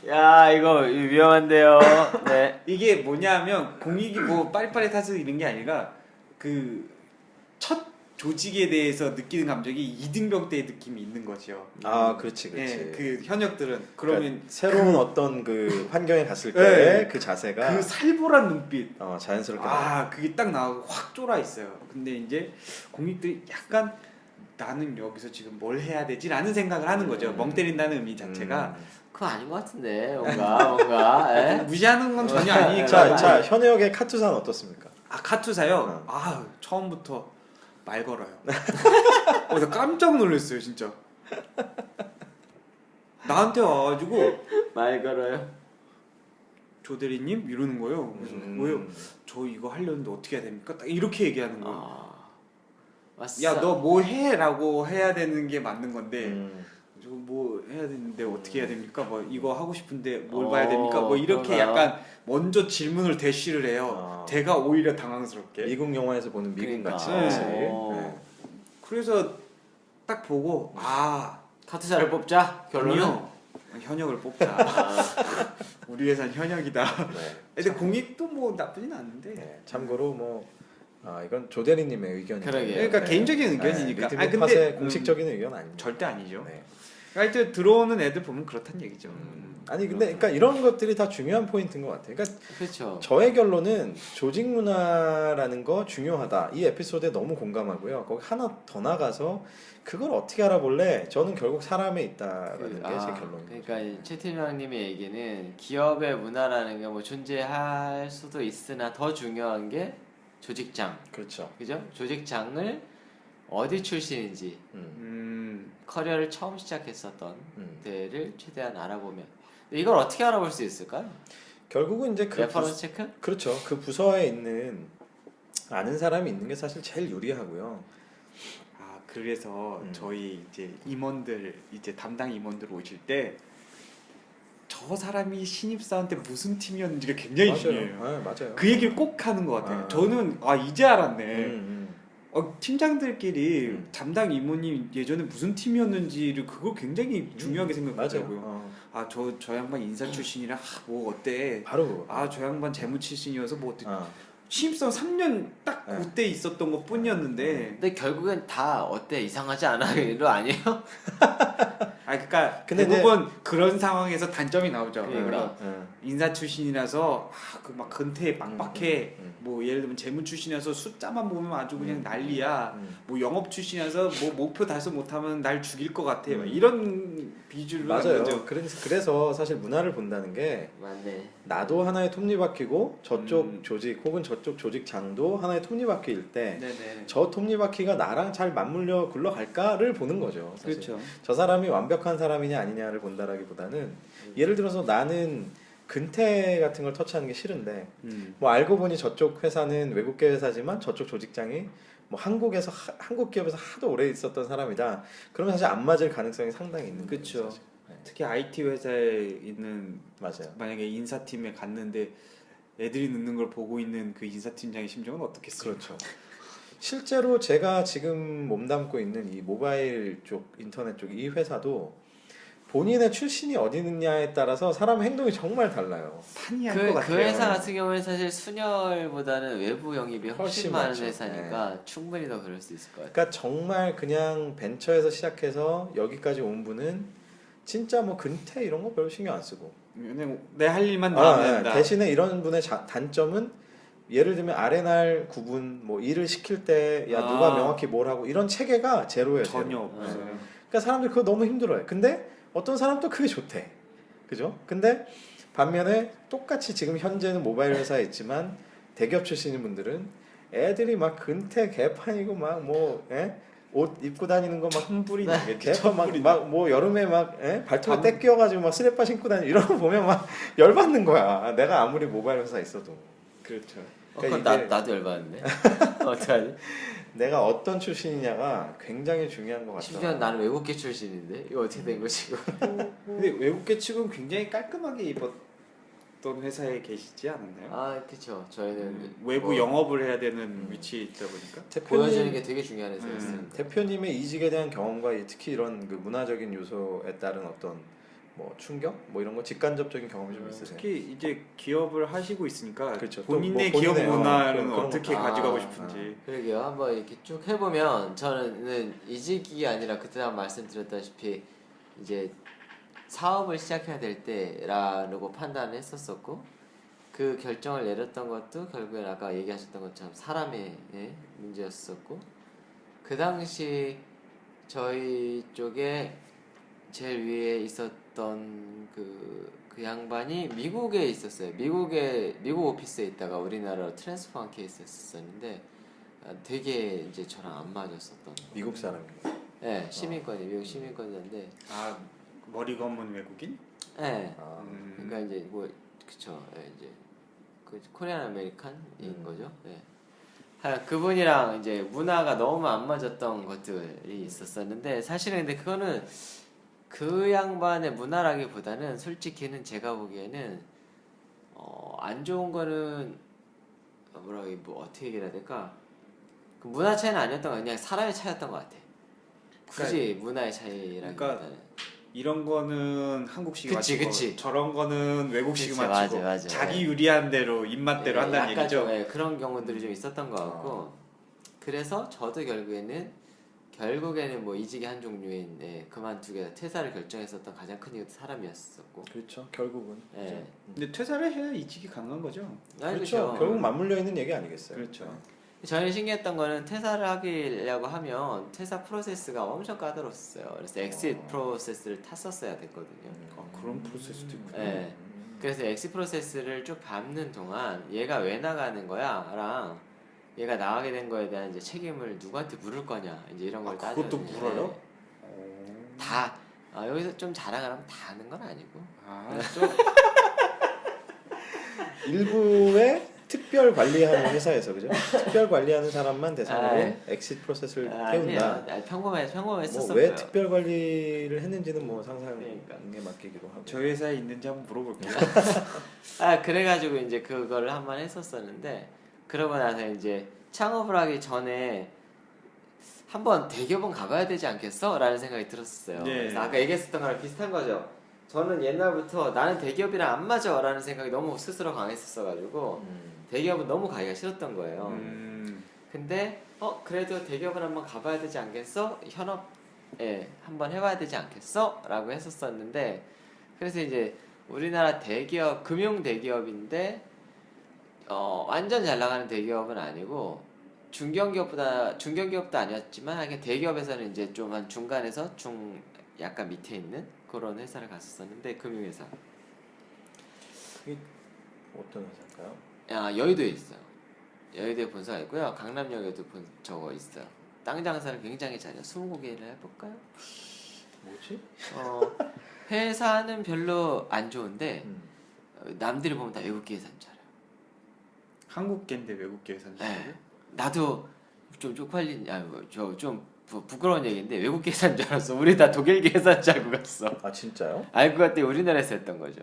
야 이거 위험한데요. 네. 이게 뭐냐면 공익이 뭐 빠릿빠릿해서 이런 게 아니라 그 첫 조직에 대해서 느끼는 감정이 이등병 때의 느낌이 있는 거죠. 그렇지. 네, 그 현역들은 그러면 새로운 어떤 그 환경에 갔을 때 그 자세가 그 살벌한 눈빛 자연스럽게 그게 딱 나오고 확 쫄아 있어요. 근데 이제 공익들이 약간 나는 여기서 지금 뭘 해야 되지라는 생각을 하는 거죠. 멍 때린다는 의미 자체가 그거 아닌 것 같은데 뭔가 무시하는 건 전혀 아니니까. 자 현역의 카투사는 어떻습니까? 카투사요? 처음부터 말 걸어요. 나 깜짝 놀랐어요 진짜. 나한테 와가지고 말 걸어요. 조 대리님 이러는 거예요. 그래서 왜요? 저 이거 하려는데 어떻게 해야 됩니까? 딱 이렇게 얘기하는 거예요. 야 너 뭐 해라고 해야 되는 게 맞는 건데 저 뭐 해야 되는데 어떻게 해야 됩니까? 뭐 이거 하고 싶은데 뭘 봐야 됩니까? 뭐 이렇게 그러나. 약간 먼저 질문을 대쉬를 해요. 제가 오히려 당황스럽게. 미국 영화에서 보는 미국 같이. 네. 그래서 딱 보고 카투사를 뽑자. 결론은 아니요. 현역을 뽑자. 우리 회사는 현역이다. 근데 공익도 뭐 나쁘진 않은데. 참고로 뭐 이건 조 대리님의 의견이에요. 그러니까 개인적인 의견이니까. 리트브 팟의 공식적인 의견 아닙니다. 절대 아니죠. 네. 하여튼 들어오는 애들 보면 그렇단 얘기죠. 아니 근데 그러니까 이런 것들이 다 중요한 포인트인 것 같아요. 그러니까 그렇죠. 저의 결론은 조직 문화라는 거 중요하다. 이 에피소드에 너무 공감하고요. 거기 하나 더 나가서 그걸 어떻게 알아볼래? 저는 결국 사람에 있다라는 게 제 결론입니다. 그러니까 최 팀장님의 얘기는 기업의 문화라는 게 뭐 존재할 수도 있으나 더 중요한 게 조직장. 그렇죠. 그죠? 조직장을 어디 출신인지 커리어를 처음 시작했었던 데를 최대한 알아보면 이걸 어떻게 알아볼 수 있을까요? 결국은 이제 레퍼런스 체크? 그렇죠. 그 부서에 있는 아는 사람이 있는 게 사실 제일 유리하고요. 그래서 저희 이제 임원들 이제 담당 임원들 오실 때 저 사람이 신입사원 때 무슨 팀이었는지가 굉장히 중요해요. 맞아요. 그 얘기를 꼭 하는 것 같아요. 저는 이제 알았네. 팀장들끼리 담당 임원이 예전에 무슨 팀이었는지를 그걸 굉장히 중요하게 생각하더라고요. 맞아요. 저 양반 인사 출신이라 뭐 어때? 바로 그거. 저 양반 재무 출신이어서 뭐 어때? 어. 신입사원 3년 딱 그때 있었던 것 뿐이었는데. 근데 결국엔 다 어때 이상하지 않아 이거 아니에요? 그러니까 근데 대부분 그런 상황에서 단점이 나오죠. 그러니까. 인사 출신이라서 그 막 근태 빡빡해. 뭐 예를 들면 재무 출신이라서 숫자만 보면 아주 그냥 난리야. 뭐 영업 출신이라서 뭐 목표 달성 못하면 날 죽일 것 같아. 막 이런 비주를 맞아요. 하죠. 그래서 사실 문화를 본다는 게 맞네. 나도 하나의 톱니바퀴고 저쪽 조직 혹은 저쪽 조직장도 하나의 톱니바퀴일 때 저 톱니바퀴가 나랑 잘 맞물려 굴러갈까를 보는 거죠. 사실. 그렇죠. 저 사람이 완벽한 사람이냐 아니냐를 본다라기보다는 예를 들어서 나는 근태 같은 걸 터치하는 게 싫은데 뭐 알고 보니 저쪽 회사는 외국계 회사지만 저쪽 조직장이 뭐 한국 기업에서 하도 오래 있었던 사람이다. 그러면 사실 안 맞을 가능성이 상당히 있는 거죠. 그렇죠. 사실. 네. 특히 IT 회사에 있는 맞아요. 만약에 인사팀에 갔는데 애들이 늦는 걸 보고 있는 그 인사팀장의 심정은 어떻겠어요? 그렇죠. 실제로 제가 지금 몸담고 있는 이 모바일 쪽 인터넷 쪽 이 회사도 본인의 출신이 어디 있느냐에 따라서 사람 행동이 정말 달라요. 판이할 것 같아요. 그 회사 같은 경우는 사실 순혈보다는 외부 영입이 훨씬 훨씬 많은 많죠. 회사니까 충분히 더 그럴 수 있을 것 같아요. 그러니까 정말 그냥 벤처에서 시작해서 여기까지 온 분은 진짜 뭐 근태 이런 거 별로 신경 안 쓰고 그냥 내 할 일만 나오면 된다. 대신에 이런 분의 단점은 예를 들면 R&R 구분 뭐 일을 시킬 때 누가 명확히 뭘 하고 이런 체계가 제로예요. 전혀 제로. 없어요. 그러니까 사람들이 그거 너무 힘들어해. 근데 어떤 사람은 또 그게 좋대. 그죠? 근데 반면에 똑같이 지금 현재는 모바일 회사에 있지만 대기업 출신인 분들은 애들이 막 근태 개판이고 막 뭐 옷 입고 다니는 거 막 천불이 나겠죠. 개판 막 뭐 여름에 막 발톱에 때 끼워가지고 막 슬리퍼 신고 다니는 이런 거 보면 막 열받는 거야. 내가 아무리 모바일 회사에 있어도. 그렇죠. 그러니까 나도 열받는데. 어떡하지? 내가 어떤 출신이냐가 굉장히 중요한 것 같아. 심지어 나는 외국계 출신인데 이거 어떻게 된 거지? 근데 외국계 측은 굉장히 깔끔하게 입었던 회사에 계시지 않았나요? 그쵸. 저희는 외부 뭐 영업을 해야 되는 위치에 있다 보니까 보여주는 게 되게 중요한 회사였습니다. 대표님의 이직에 대한 경험과 특히 이런 그 문화적인 요소에 따른 어떤 뭐 충격 뭐 이런 거 직간접적인 경험이 좀 있으세요? 특히 이제 기업을 하시고 있으니까 그렇죠. 본인의 또 뭐 기업 본인의, 문화는 그런 어떻게 거. 가져가고 싶은지. 그러게요. 한번 이렇게 쭉 해보면 저는 이직이 아니라 그때 한번 말씀드렸다시피 이제 사업을 시작해야 될 때라고 판단을 했었었고 그 결정을 내렸던 것도 결국엔 아까 얘기하셨던 것처럼 사람의 문제였었고 그 당시 저희 쪽에 제일 위에 있었던 그 양반이 미국에 있었어요. 미국 오피스에 있다가 우리나라로 트랜스퍼한 케이스였었는데 되게 이제 저랑 안 맞았었던. 미국 사람이에요. 네, 시민권이 미국 시민권자인데. 머리 검은 외국인? 네. 그러니까 이제 뭐 그쵸. 이제 그 코리안 아메리칸인 거죠. 네. 그분이랑 이제 문화가 너무 안 맞았던 것들이 있었었는데 사실은 근데 그거는 그 양반의 문화라기보다는 솔직히는 제가 보기에는 안 좋은 거는 뭐 어떻게 얘기해야 될까? 그 문화 차이는 아니었던 거 그냥 사람의 차이였던 것 같아. 굳이 문화의 차이라기보다는. 그러니까 이런 거는 한국식 그치, 맞추고 그치. 저런 거는 외국식 그치, 맞추고 맞아. 자기 유리한 대로 입맛대로 한다는 약간 얘기죠. 좀, 그런 경우들이 좀 있었던 것 같고 그래서 저도 결국에는 뭐 이직의 한 종류인 그만두게 퇴사를 결정했었던 가장 큰 이유도 사람이었었고. 그렇죠. 결국은. 네. 근데 퇴사를 해야 이직이 가능한 거죠. 그렇죠. 결국 맞물려 있는 얘기 아니겠어요. 그렇죠. 저는 신기했던 거는 퇴사를 하려고 하면 퇴사 프로세스가 엄청 까다로웠어요. 그래서 엑시트 프로세스를 탔었어야 됐거든요. 그런 프로세스도 있구나. 네. 그래서 엑시트 프로세스를 쭉 밟는 동안 얘가 왜 나가는 거야랑 얘가 나가게 된 거에 대한 이제 책임을 누구한테 물을 거냐 이제 이런 걸 따져야 그것도 되는데 물어요? 다 여기서 좀 자랑을 하면 다 하는 건 아니고 좀 일부의 특별 관리하는 회사에서 그죠? 특별 관리하는 사람만 대상으로 엑시트 프로세스를 태운다. 평범했었어요. 뭐 왜 특별 관리를 했는지는 뭐 상상에 그러니까. 맡기기로 하고. 저희 회사에 있는지 한번 물어볼게요. 그래가지고 이제 그거를 한번 했었었는데 그러고 나서 이제 창업을 하기 전에 한번 대기업은 가봐야 되지 않겠어? 라는 생각이 들었었어요. 네. 그래서 아까 얘기했었던 거랑 비슷한 거죠. 저는 옛날부터 나는 대기업이랑 안 맞아 라는 생각이 너무 스스로 강했었어가지고 대기업은 너무 가기가 싫었던 거예요. 근데 그래도 대기업을 한번 가봐야 되지 않겠어? 현업에 한번 해봐야 되지 않겠어? 라고 했었었는데 그래서 이제 우리나라 대기업, 금융 대기업인데 완전 잘 나가는 대기업은 아니고 중견기업도 아니었지만 하여간 대기업에서는 이제 좀 한 중간에서 약간 밑에 있는 그런 회사를 갔었었는데 금융회사. 그게 어떤 회사일까요? 여의도에 있어요. 여의도에 본사가 있고요. 강남역에도 저거 있어요. 땅 장사를 굉장히 잘해요. 20개를 해볼까요? 뭐지? 회사는 별로 안 좋은데 남들이 보면 다 외국계 회사인 줄 알아요. 한국계인데 외국계 회사인 줄 알아요? 나도 좀 쪽팔린, 좀 부끄러운 얘기인데 외국계 회사인 줄 알았어. 우리 다 독일계 회사인 줄 알고 갔어. 아 진짜요? 알고 갔더니 우리나라에서 했던 거죠.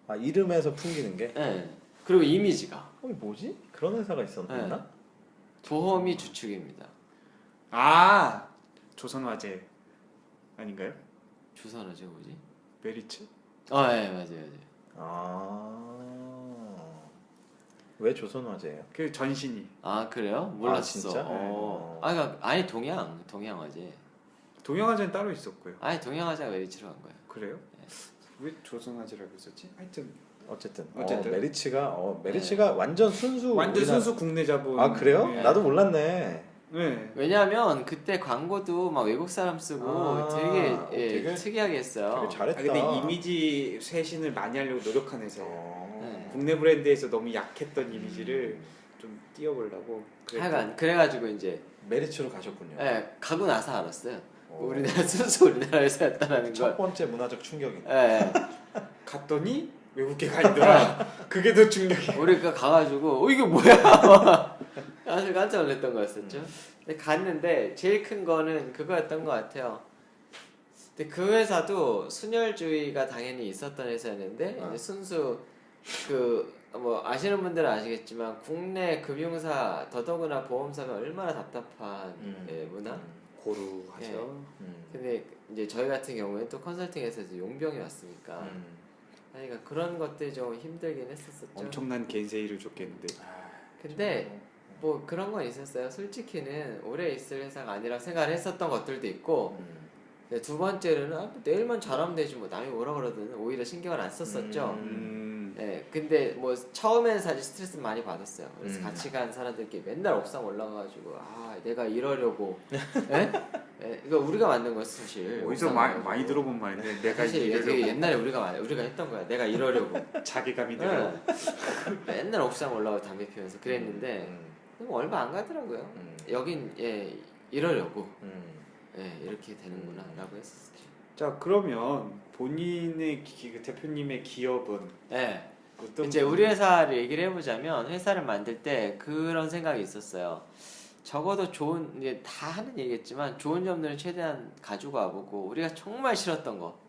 아 이름에서 풍기는 게? 네. 그리고 이미지가. 뭐지? 그런 회사가 있었나? 네. 보험이 주축입니다. 아 조선화재 아닌가요? 조선어제 뭐지? 메리츠? 네, 맞아요. 왜 조선화재예요? 그 전신이 그래요? 몰랐어. 진짜? 그러니까 아니 동양화재. 동양화재는 따로 있었고요. 아니 동양화재가 메리츠로 간 거예요. 그래요? 왜 조선화재라고 했었지? 하여튼 어쨌든 어쨌든. 메리츠가 완전 순수 완전 순수 국내 자본. 아 그래요? 네. 나도 몰랐네. 네. 왜냐하면 그때 광고도 막 외국 사람 쓰고 되게 특이하게 했어요. 되게 잘했다. 근데 이미지 쇄신을 많이 하려고 노력한 회사예요. 네. 국내 브랜드에서 너무 약했던 이미지를 좀 띄워보려고. 하여간 그래가지고 이제 메리츠로 가셨군요. 가고 나서 알았어요. 우리나라 순수 우리나라 회사였다라는 첫 걸. 번째 문화적 충격이. 갔더니 외국계가 아니더라. 그게 더 충격이야. 우리가 가가지고 이게 뭐야? 사실 깜짝 놀랐던 거였었죠. 근데 갔는데 제일 큰 거는 그거였던 것 같아요. 근데 그 회사도 순혈주의가 당연히 있었던 회사였는데 이제 순수 뭐 아시는 분들은 아시겠지만 국내 금융사 더더구나 보험사가 얼마나 답답한 문화 고루하죠. 근데 이제 저희 같은 경우에 또 컨설팅에서 용병이 왔으니까 그러니까 그런 것들이 좀 힘들긴 했었었죠. 엄청난 겐세이를 줬겠는데. 근데 뭐 그런 건 있었어요. 솔직히는 오래 있을 회사가 아니라 생각을 했었던 것들도 있고 근데 두 번째로는 내일만 잘하면 되지 뭐 남이 뭐라 그러든 오히려 신경을 안 썼었죠. 네, 근데 뭐 처음에는 사실 스트레스 많이 받았어요. 그래서 같이 간 사람들끼리 맨날 옥상 올라가가지고 내가 이러려고 이거 우리가 만든 거였어 사실. 어디서 많이 들어본 말인데 내가 사실 이게 되게 옛날에 우리가 했던 거야. 내가 이러려고. 자괴감이 들어. 맨날 옥상 올라가 담배 피우면서 그랬는데 얼마 안 가더라고요. 여긴 이러려고 이렇게 되는구나 라고 했었죠. 자 그러면 본인의 그 대표님의 기업은 어떤 이제 우리 회사를 얘기를 해보자면 회사를 만들 때 그런 생각이 있었어요. 적어도 이제 다 하는 얘기겠지만 좋은 점들은 최대한 가지고 와보고 우리가 정말 싫었던 거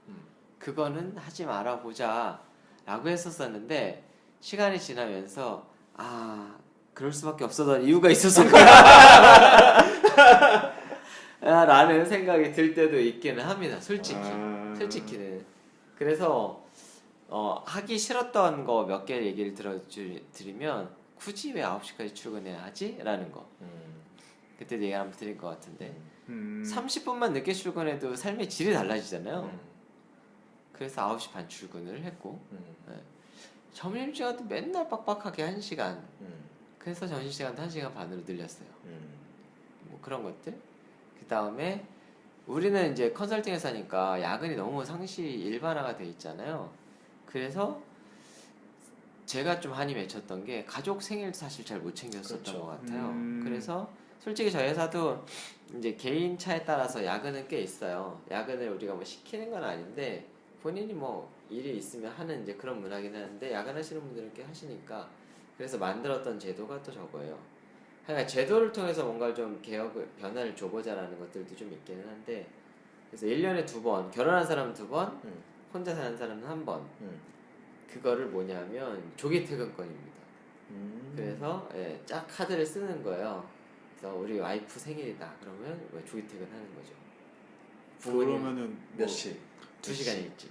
그거는 하지 말아보자 라고 했었었는데 시간이 지나면서 그럴 수밖에 없었던 이유가 있었을 거야 라는 생각이 들 때도 있기는 합니다. 솔직히는. 그래서 하기 싫었던 거 몇 개 얘기를 드리면 굳이 왜 9시까지 출근해야 하지? 라는 거. 그때 얘기 한번 드린 것 같은데 30분만 늦게 출근해도 삶의 질이 달라지잖아요. 그래서 9시 반 출근을 했고 점심시간도 맨날 빡빡하게 1시간 그래서 점심시간도 1시간 반으로 늘렸어요. 뭐 그런 것들. 그 다음에 우리는 이제 컨설팅 회사니까 야근이 너무 상시 일반화가 돼 있잖아요. 그래서 제가 좀 한이 맺혔던 게 가족 생일도 사실 잘 못 챙겼었던 것 같아요. 그래서 솔직히 저희 회사도 이제 개인 차에 따라서 야근은 꽤 있어요. 야근을 우리가 뭐 시키는 건 아닌데 본인이 뭐 일이 있으면 하는 이제 그런 문화긴 하는데 야근하시는 분들은 꽤 하시니까 그래서 만들었던 제도가 또 저거예요. 그러니까 제도를 통해서 뭔가 좀 변화를 줘보자라는 것들도 좀 있기는 한데 그래서 1년에 2번 결혼한 사람은 2번 혼자 사는 사람은 1번 그거를 뭐냐면 조기 퇴근권입니다. 그래서 짝 카드를 쓰는 거예요. 그래서 우리 와이프 생일이다 그러면 뭐 조기 퇴근하는 거죠. 그러면은 몇 시? 2시간 일찍.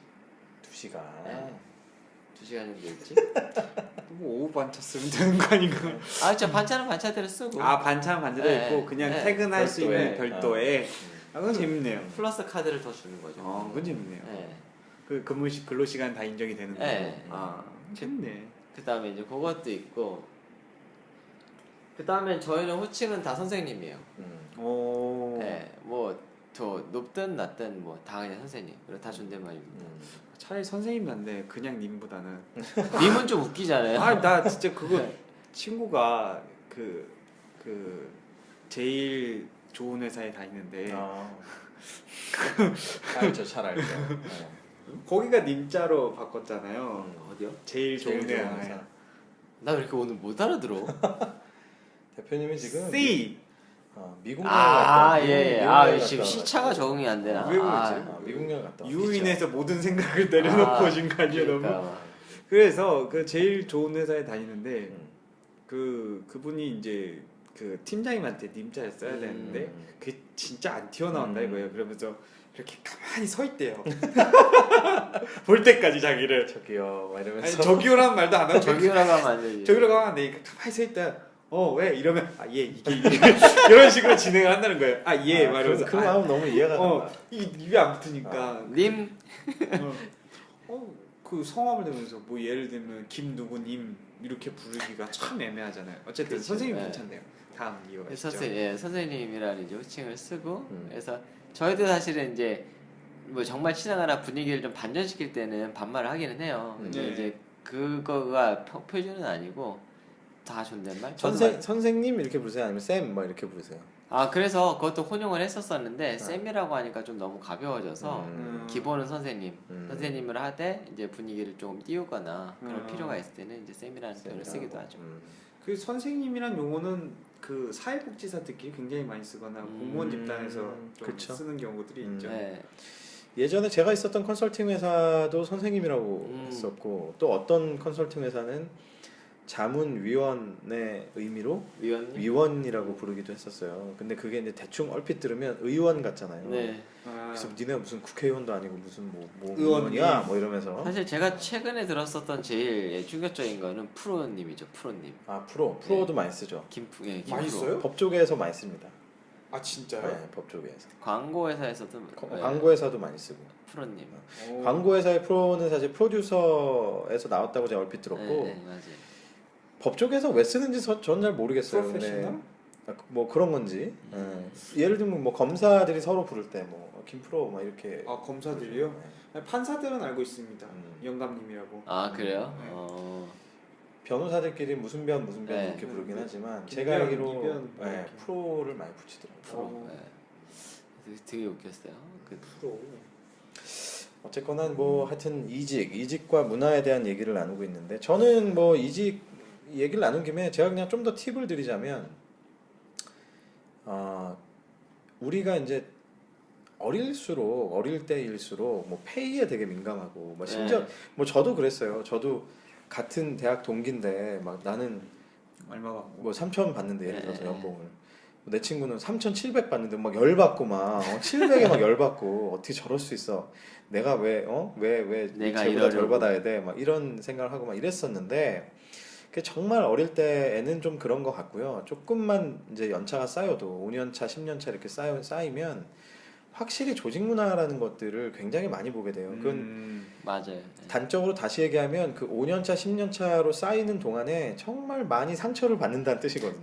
2시간. 네. 2시간 정도 일찍. 뭐 오후 반차 쓰면 되는 거 아닌가? 아, 저 반찬은 반찬대로 쓰고. 아 반찬 반대로 네. 있고 그냥 네. 퇴근할 수 있는 별도에. 별도에. 아, 그건 재밌네요. 플러스 카드를 더 주는 거죠. 그건 재밌네요. 네. 그 근로 시간 다 인정이 되는 거. 네. 아 재밌네. 그 다음에 이제 그것도 있고. 그 다음에 저희는 호칭은 다 선생님이에요. 오. 네, 뭐 더 높든 낮든 뭐 다 그냥 선생님. 그리고 다 존댓말입니다. 차라리 선생님 난데 그냥 님보다는. 님은 좀 웃기잖아요. 아 나 진짜 그거 친구가 그 제일 좋은 회사에 다니는데 알죠, 잘 알죠. 거기가 님자로 바꿨잖아요. 어디요? 제일 좋은 제일 회사. 회사. 나 왜 이렇게 오늘 못 알아들어? 대표님이 지금 C. 미국 아, 여행 갔다. 예. 미국 아, 여행 지금 갔다 시차가 적응이 안 되나? 왜 그러지? 미국 여행 갔다. 유인해서 모든 생각을 내려놓고 오신 거 아니에요, 너무? 그러니까. 그래서 그 제일 좋은 회사에 다니는데 음. 그분이 이제 그 팀장님한테 님자를 써야 되는데 그게 진짜 안 튀어나온다 이거예요. 그러면서 이렇게 가만히 서 있대요. 볼 때까지 자기를. 저기요, 막 아니 이러면서. 저기요라는 말도 안 하고 저기요라고 하면 안 되지. 저기로 가면 내 가만히 서 있다. 왜 이러면 이게 이런 식으로 진행을 한다는 거예요. 예 말하면서 그 마음 너무 이해가 간다. 이게 입이 안 붙으니까 님. 그 성함을 대면서 뭐 예를 들면 김 누구님 이렇게 부르기가 참 애매하잖아요. 어쨌든 그렇죠. 선생님 네. 괜찮네요. 다음 이어가시죠. 선생님이라는 이제 호칭을 쓰고 그래서 저희도 사실은 이제 뭐 정말 친하거나 분위기를 좀 반전시킬 때는 반말을 하기는 해요. 근데 네. 이제 그거가 표준은 아니고 다 존댓말. 선생님 이렇게 부르세요? 아니면 쌤 뭐 이렇게 부르세요? 그래서 그것도 혼용을 했었었는데 쌤이라고 하니까 좀 너무 가벼워져서 음. 기본은 선생님, 선생님을 하되 이제 분위기를 조금 띄우거나 그런 필요가 있을 때는 이제 쌤이라는 표현을 쓰기도 하죠. 그 선생님이란 용어는 그 사회복지사들끼리 굉장히 많이 쓰거나 공무원 집단에서 좀 그쵸. 쓰는 경우들이 있죠. 네. 예전에 제가 있었던 컨설팅 회사도 선생님이라고 했었고 또 어떤 컨설팅 회사는 자문위원의 의미로 위원님? 위원이라고 부르기도 했었어요. 근데 그게 이제 대충 얼핏 들으면 의원 같잖아요. 네. 그래서 니네 무슨 국회의원도 아니고 무슨 뭐 의원님. 의원이야 뭐 이러면서. 사실 제가 최근에 들었었던 제일 충격적인 거는 프로님이죠. 프로님. 프로도 많이 쓰죠. 김프로. 많이 써요? 법조계에서 많이 씁니다. 아 진짜요? 네, 법조계에서. 광고회사에서도 광고회사도 많이 쓰고. 프로님. 광고회사의 프로는 사실 프로듀서에서 나왔다고 제가 얼핏 들었고 네, 맞아요. 법조계에서 왜 쓰는지 저는 잘 모르겠어요. 프로페셔널? 뭐 그런 건지. 예를 들면 뭐 검사들이 서로 부를 때 뭐 김프로 막 이렇게. 검사들이요? 네. 판사들은 알고 있습니다. 영감님이라고. 그래요? 네. 변호사들끼리 무슨 변 네. 이렇게 부르긴 하지만 김변, 제가 알기로 이변 뭐 네, 이렇게. 프로를 많이 붙이더라고요. 프로. 네. 되게 웃겼어요. 프로. 어쨌거나 뭐 하여튼 이직과 문화에 대한 얘기를 나누고 있는데 저는 뭐 이직 얘기를 나눈 김에 제가 그냥 좀 더 팁을 드리자면 우리가 이제 어릴 때일수록 뭐 페이에 되게 민감하고 뭐 심지어 뭐 저도 그랬어요. 저도 같은 대학 동기인데 막 나는 얼마 받고 뭐 3,000 받는데 예를 들어서 연봉을 내 친구는 3,700 받는데 막 열받고 막 700에 막 열받고 어떻게 저럴 수 있어? 내가 왜 내가 쟤보다 덜 이러려고. 받아야 돼? 막 이런 생각을 하고 막 이랬었는데 그 정말 어릴 때에는 좀 그런 것 같고요. 조금만 이제 연차가 쌓여도 5년차, 10년차 이렇게 쌓이면 확실히 조직 문화라는 것들을 굉장히 많이 보게 돼요. 그건 맞아요. 네. 단적으로 다시 얘기하면 그 5년차, 10년차로 쌓이는 동안에 정말 많이 상처를 받는다는 뜻이거든요.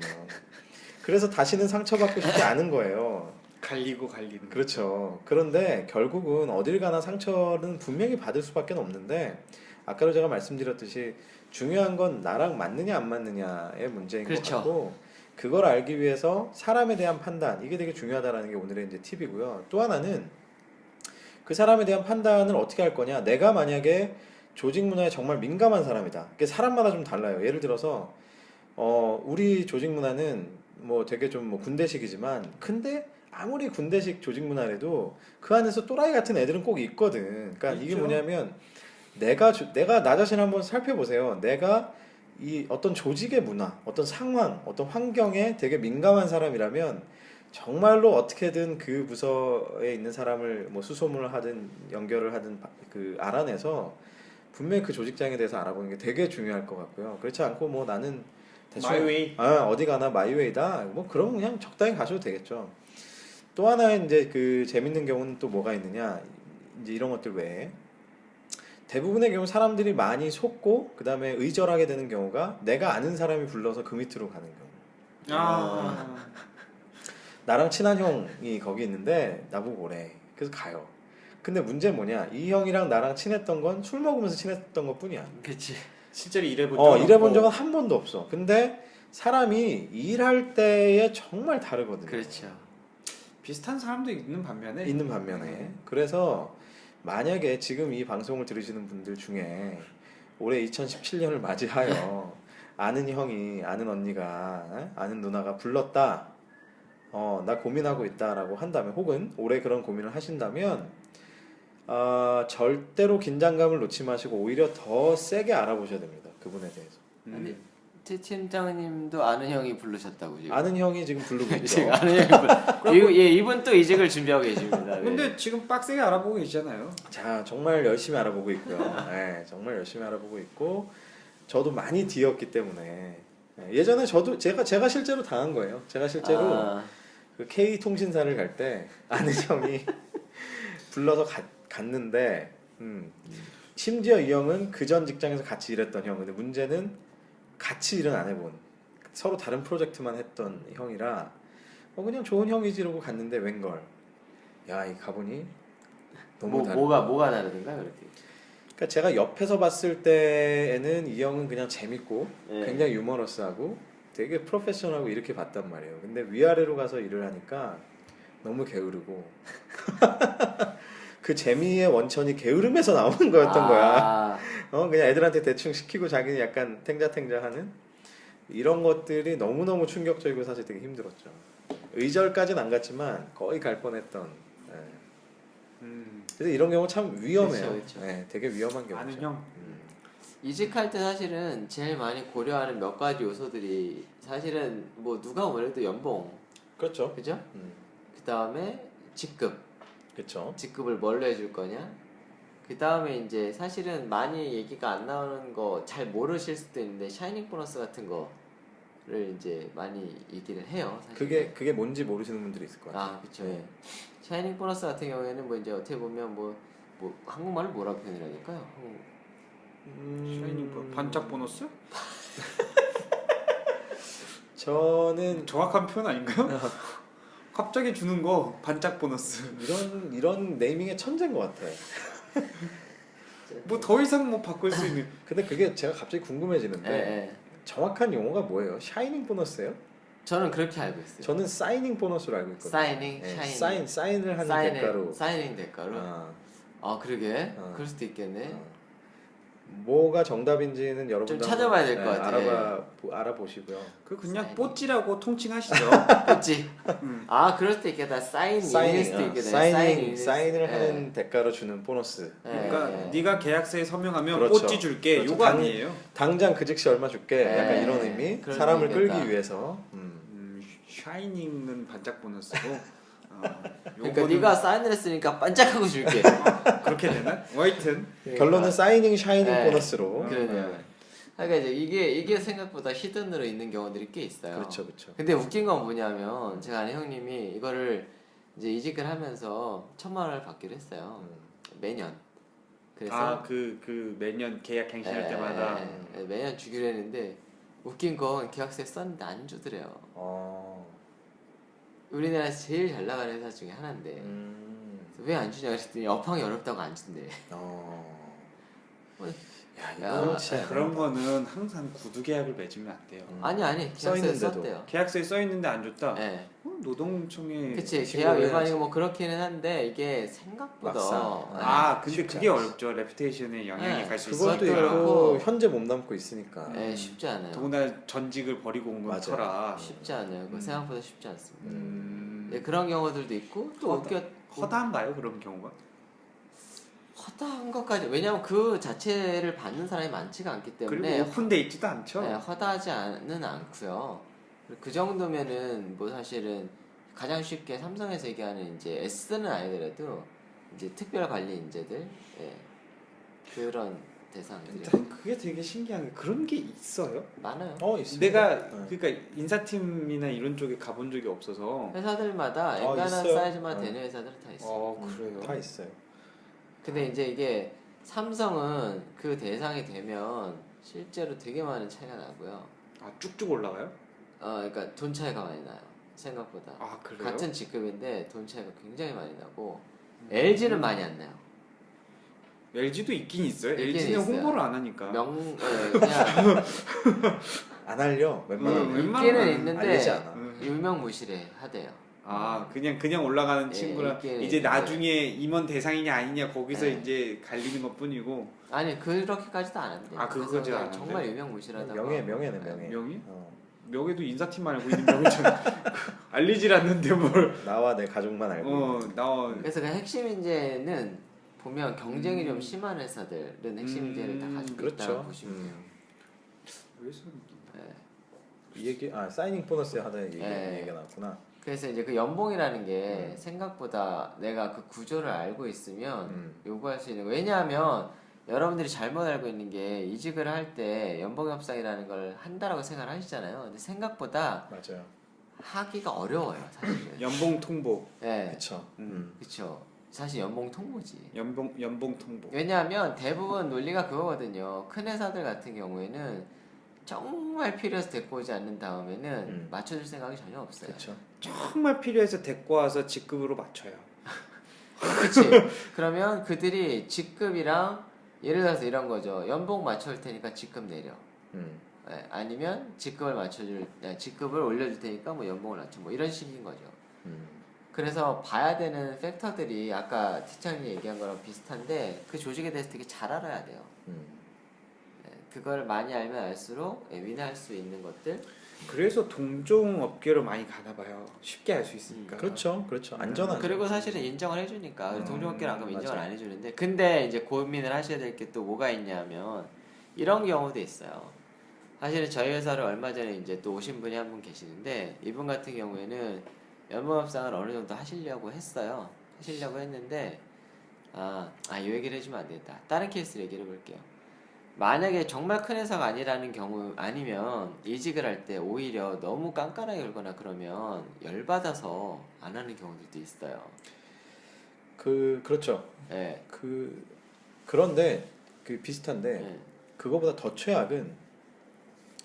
그래서 다시는 상처받고 싶지 않은 거예요. 갈리는. 그렇죠. 그런데 결국은 어딜 가나 상처는 분명히 받을 수밖에 없는데 아까도 제가 말씀드렸듯이 중요한 건 나랑 맞느냐 안 맞느냐의 문제인 것 그렇죠. 같고 그걸 알기 위해서 사람에 대한 판단 이게 되게 중요하다라는 게 오늘의 이제 팁이고요. 또 하나는 그 사람에 대한 판단을 어떻게 할 거냐. 내가 만약에 조직 문화에 정말 민감한 사람이다. 그게 사람마다 좀 달라요. 예를 들어서 우리 조직 문화는 뭐 되게 좀 뭐 군대식이지만 근데 아무리 군대식 조직 문화라도 그 안에서 또라이 같은 애들은 꼭 있거든. 그러니까 이게 있죠. 뭐냐면 내가 나 자신 한번 살펴보세요. 내가 이 어떤 조직의 문화, 어떤 상황, 어떤 환경에 되게 민감한 사람이라면 정말로 어떻게든 그 부서에 있는 사람을 뭐 수소문을 하든 연결을 하든 그 알아내서 분명히 그 조직장에 대해서 알아보는 게 되게 중요할 것 같고요. 그렇지 않고 뭐 나는 대충 마이웨이. 어디 가나 마이웨이다. 뭐 그럼 그냥 적당히 가셔도 되겠죠. 또 하나의 이제 그 재밌는 경우는 또 뭐가 있느냐? 이제 이런 것들 외에 대부분의 경우 사람들이 많이 속고 그 다음에 의절하게 되는 경우가 내가 아는 사람이 불러서 그 밑으로 가는 경우. 나랑 친한 형이 거기 있는데 나보고 오래. 그래서 가요. 근데 문제는 뭐냐? 이 형이랑 나랑 친했던 건 술 먹으면서 친했던 것 뿐이야. 그치. 실제로 일해본 적은 일해본 없고. 적은 한 번도 없어. 근데 사람이 일할 때에 정말 다르거든요. 그렇죠. 비슷한 사람도 있는 반면에 있는 반면에. 그래서 만약에 지금 이 방송을 들으시는 분들 중에 올해 2017년을 맞이하여 아는 형이, 아는 언니가, 아는 누나가 불렀다. 나 고민하고 있다라고 한다면, 혹은 올해 그런 고민을 하신다면, 절대로 긴장감을 놓지 마시고 오히려 더 세게 알아보셔야 됩니다. 그분에 대해서. 아니 최 팀장님도 아는 형이 부르셨다고 지금. 아는 형이 지금 부르고 있죠. 지금 아는 형이 이분 또 이직을 준비하고 계십니다. 네. 근데 지금 빡세게 알아보고 계시잖아요. 자, 정말 열심히 알아보고 있고요. 네, 정말 열심히 알아보고 있고, 저도 많이 뒤었기 때문에 예전에 저도 제가 실제로 당한 거예요. 제가 실제로 그 K 통신사를 갈 때 아는 형이 불러서 갔는데, 심지어 이 형은 그 전 직장에서 같이 일했던 형. 근데 문제는 같이 일은 안 해본, 서로 다른 프로젝트만 했던 형이라 그냥 좋은 형이지 이러고 갔는데 웬걸, 야, 이 가보니 너무 뭐가 다르던가 그렇게. 그러니까 제가 옆에서 봤을 때에는 이 형은 그냥 재밌고 네. 굉장히 유머러스하고 되게 프로페셔널하고 이렇게 봤단 말이에요. 근데 위아래로 가서 일을 하니까 너무 게으르고 그 재미의 원천이 게으름에서 나오는 거였던 거야. 그냥 애들한테 대충 시키고 자기는 약간 탱자탱자하는 이런 것들이 너무너무 충격적이고 사실 되게 힘들었죠. 의절까지는 안 갔지만 거의 갈 뻔했던. 그래서 이런 경우 참 위험해요. 그쵸. 네, 되게 위험한 경우죠. 아는 형. 이직할 때 사실은 제일 많이 고려하는 몇 가지 요소들이 사실은 뭐 누가 뭐래도 연봉, 그렇죠. 그죠? 그 다음에 직급, 그렇죠. 직급을 뭘로 해줄 거냐? 그 다음에 이제 사실은 많이 얘기가 안 나오는 거 잘 모르실 수도 있는데 샤이닝 보너스 같은 거를 이제 많이 얘기를 해요. 사실은. 그게 뭔지 모르시는 분들이 있을 거예요. 그렇죠. 예. 샤이닝 보너스 같은 경우에는 뭐 이제 어떻게 보면 뭐 한국말로 뭐라고 표현을 해야 될까요? 샤이닝 반짝 보너스? 저는 정확한 표현 아닌가요? 갑자기 주는 거 반짝 보너스. 이런 네이밍의 천재인 것 같아. 뭐 더 이상 뭐 바꿀 수 있는. 근데 그게 제가 갑자기 궁금해지는데 예. 정확한 용어가 뭐예요? 샤이닝 보너스예요? 저는 그렇게 알고 있어요. 저는 사이닝 보너스로 알고 있거든요. 사이닝, 네, 샤이닝. 사인을 하는 대가로. 사이닝 대가로. 그러게. 그럴 수도 있겠네. 뭐가 정답인지는 여러분 좀 찾아봐야 될 것 같아요. 알아보시고요. 그냥 사이닝. 뽀찌라고 통칭하시죠. 그렇지. 그럴 수도 있겠다. 사인일 수도 있겠다. 사인을 하는 대가로 주는 보너스. 그러니까 네가 계약서에 서명하면 그렇죠. 뽀찌 줄게. 그렇죠. 요거 아니에요. 당장 그 즉시 얼마 줄게. 약간 이런 의미. 그럴 사람을 수도 있겠다. 끌기 위해서. 샤이닝은 반짝 보너스고. 그러니까 네가 사인을 했으니까 반짝하고 줄게. 그렇게 되나? 하여튼 결론은 사이닝, 샤이닝 네. 보너스로. 그러네요. 그러니까 이제 이게 생각보다 히든으로 있는 경우들이 꽤 있어요. 그렇죠. 근데 웃긴 건 뭐냐면 제가 아는 형님이 이거를 이제 이직을 하면서 1,000만 원을 받기로 했어요. 매년. 그래서 그 매년 계약 갱신할 때마다 매년 주기로 했는데 웃긴 건 계약서에 썼는데 안 주더래요. 우리나라에서 제일 잘 나가는 회사 중에 하나인데 왜 안 주냐 그랬더니 업황이 어렵다고 안 준대. 이거 진짜 그런 거는 항상 구두 계약을 맺으면 안 돼요. 아니 계약서에 썼대요. 계약서에 써 있는데 안 줬다. 네. 노동청에 그치 계약 위반이고 뭐 그렇기는 한데 이게 생각보다 근데 그게 어렵죠. 레퓨테이션에 영향이 갈 수 있어요. 그것도 있고 현재 몸담고 있으니까. 쉽지 않아요. 더구나 전직을 버리고 온 건 터라. 쉽지 않아요. 생각보다 쉽지 않습니다. 그런 경우들도 있고 또 허다한가요 그런 경우가? 허다한 것까지 왜냐면 그 자체를 받는 사람이 많지가 않기 때문에 그리고 오픈돼 있지도 않죠. 네, 허다하지는 않고요. 그 정도면은 뭐 사실은 가장 쉽게 삼성에서 얘기하는 이제 S는 아니더라도 이제 특별 관리 인재들 예, 그런 대상들이 그게 되게 신기한 게 그런 게 있어요. 많아요. 있습니다. 내가 네. 그러니까 인사팀이나 이런 쪽에 가본 적이 없어서. 회사들마다 엔간한 있어요. 사이즈만 네. 되는 회사들 다 있어요. 그래요. 다 있어요. 근데 이제 이게 삼성은 그 대상이 되면 실제로 되게 많은 차이가 나고요. 아 쭉쭉 올라가요? 그러니까 돈 차이가 많이 나요. 생각보다. 아 그래요? 같은 직급인데 돈 차이가 굉장히 많이 나고 LG는 많이 안 나요. LG도 있긴 있어요. 있긴 LG는 있어요. 홍보를 안 하니까. 그냥 안 알려. 웬만하면 웬만하면 있기는 있는데 알리지 않아. 유명무실해 하대요. 그냥 올라가는 예, 친구랑 있기는 이제 있는데. 나중에 임원 대상이냐 아니냐 거기서 예. 이제 갈리는 것뿐이고. 아니 그렇게까지도 안 한대. 아, 그거까지 그래서 안 한대? 정말 유명무실하다고. 명예네 하고. 명예. 명예? 어. 명예도 인사팀만 알고 있는 명예잖아. 알리질 않는데 뭘? 나와 내 가족만 알고. 있는. 나와. 그래서 그 핵심 인재는 보면 경쟁이 좀 심한 회사들은 핵심 인재를 다 가지고 있다고 그렇죠. 보시면 돼요. 그래서 예. 이 얘기 사이닝 보너스 하다 예. 얘기가 나왔구나. 그래서 이제 그 연봉이라는 게 생각보다 내가 그 구조를 알고 있으면 요구할 수 있는 거. 왜냐하면 여러분들이 잘못 알고 있는 게 이직을 할 때 연봉 협상이라는 걸 한다라고 생각을 하시잖아요. 근데 생각보다 맞아요. 하기가 어려워요, 사실은. 연봉 통보, 네, 그렇죠. 그렇죠. 사실 연봉 통보지. 연봉 통보. 왜냐하면 대부분 논리가 그거거든요. 큰 회사들 같은 경우에는 정말 필요해서 데리고 오지 않는 다음에는 맞춰줄 생각이 전혀 없어요. 그렇죠. 정말 필요해서 데리고 와서 직급으로 맞춰요. 그렇지. 그러면 그들이 직급이랑 예를 들어서 이런 거죠. 연봉 맞춰줄 테니까 직급 내려. 예, 아니면 직급을 올려줄 테니까 뭐 연봉을 낮춰. 뭐 이런 식인 거죠. 그래서 봐야 되는 팩터들이 아까 티처님이 얘기한 거랑 비슷한데 그 조직에 대해서 되게 잘 알아야 돼요. 예, 그걸 많이 알면 알수록 위내할 수 있는 것들. 그래서 동종 업계로 많이 가나 봐요. 쉽게 알 수 있으니까. 그렇죠. 안전하죠. 그리고 사실은 인정을 해주니까 동종업계는 안 그러면 인정을 맞아요. 안 해주는데 근데 이제 고민을 하셔야 될 게 또 뭐가 있냐면 이런 경우도 있어요. 사실은 저희 회사를 얼마 전에 이제 또 오신 분이 한 분 계시는데 이분 같은 경우에는 연봉 협상을 어느 정도 하시려고 했어요. 하시려고 했는데 이 얘기를 해주면 안 되겠다. 다른 케이스를 얘기를 해볼게요. 만약에 정말 큰 회사가 아니라는 경우 아니면 이직을 할 때 오히려 너무 깐깐하게 굴거나 그러면 열받아서 안 하는 경우들도 있어요. 그렇죠. 네. 그런데 비슷한데 네. 그거보다 더 최악은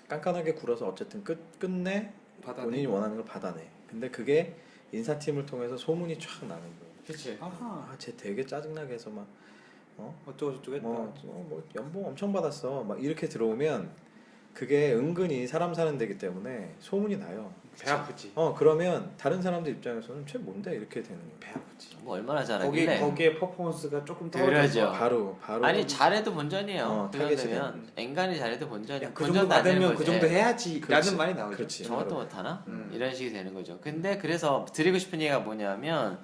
깐깐하게 굴어서 어쨌든 끝내 받아내. 본인이 원하는 걸 받아내. 근데 그게 인사팀을 통해서 소문이 쫙 나는 거예요. 그치. 쟤 되게 짜증나게 해서 막 어쩌고 저쩌고 했다. 뭐 연봉 엄청 받았어. 막 이렇게 들어오면 그게 은근히 사람 사는 데기 때문에 소문이 나요. 배 아프지. 그러면 다른 사람들 입장에서는 쟤 뭔데 이렇게 되는 거예요. 배 아프지. 뭐 얼마나 잘하길래. 거기에 퍼포먼스가 조금 그러죠. 떨어져서 바로 아니 잘해도 본전이에요. 그 타겟이 정도면 앵간히 잘해도 본전이. 그 정도 받으면 그 정도 해야지 그렇지. 라는 말이 나오죠. 그렇지. 저것도 못하나? 이런 식이 되는 거죠. 근데 그래서 드리고 싶은 얘기가 뭐냐면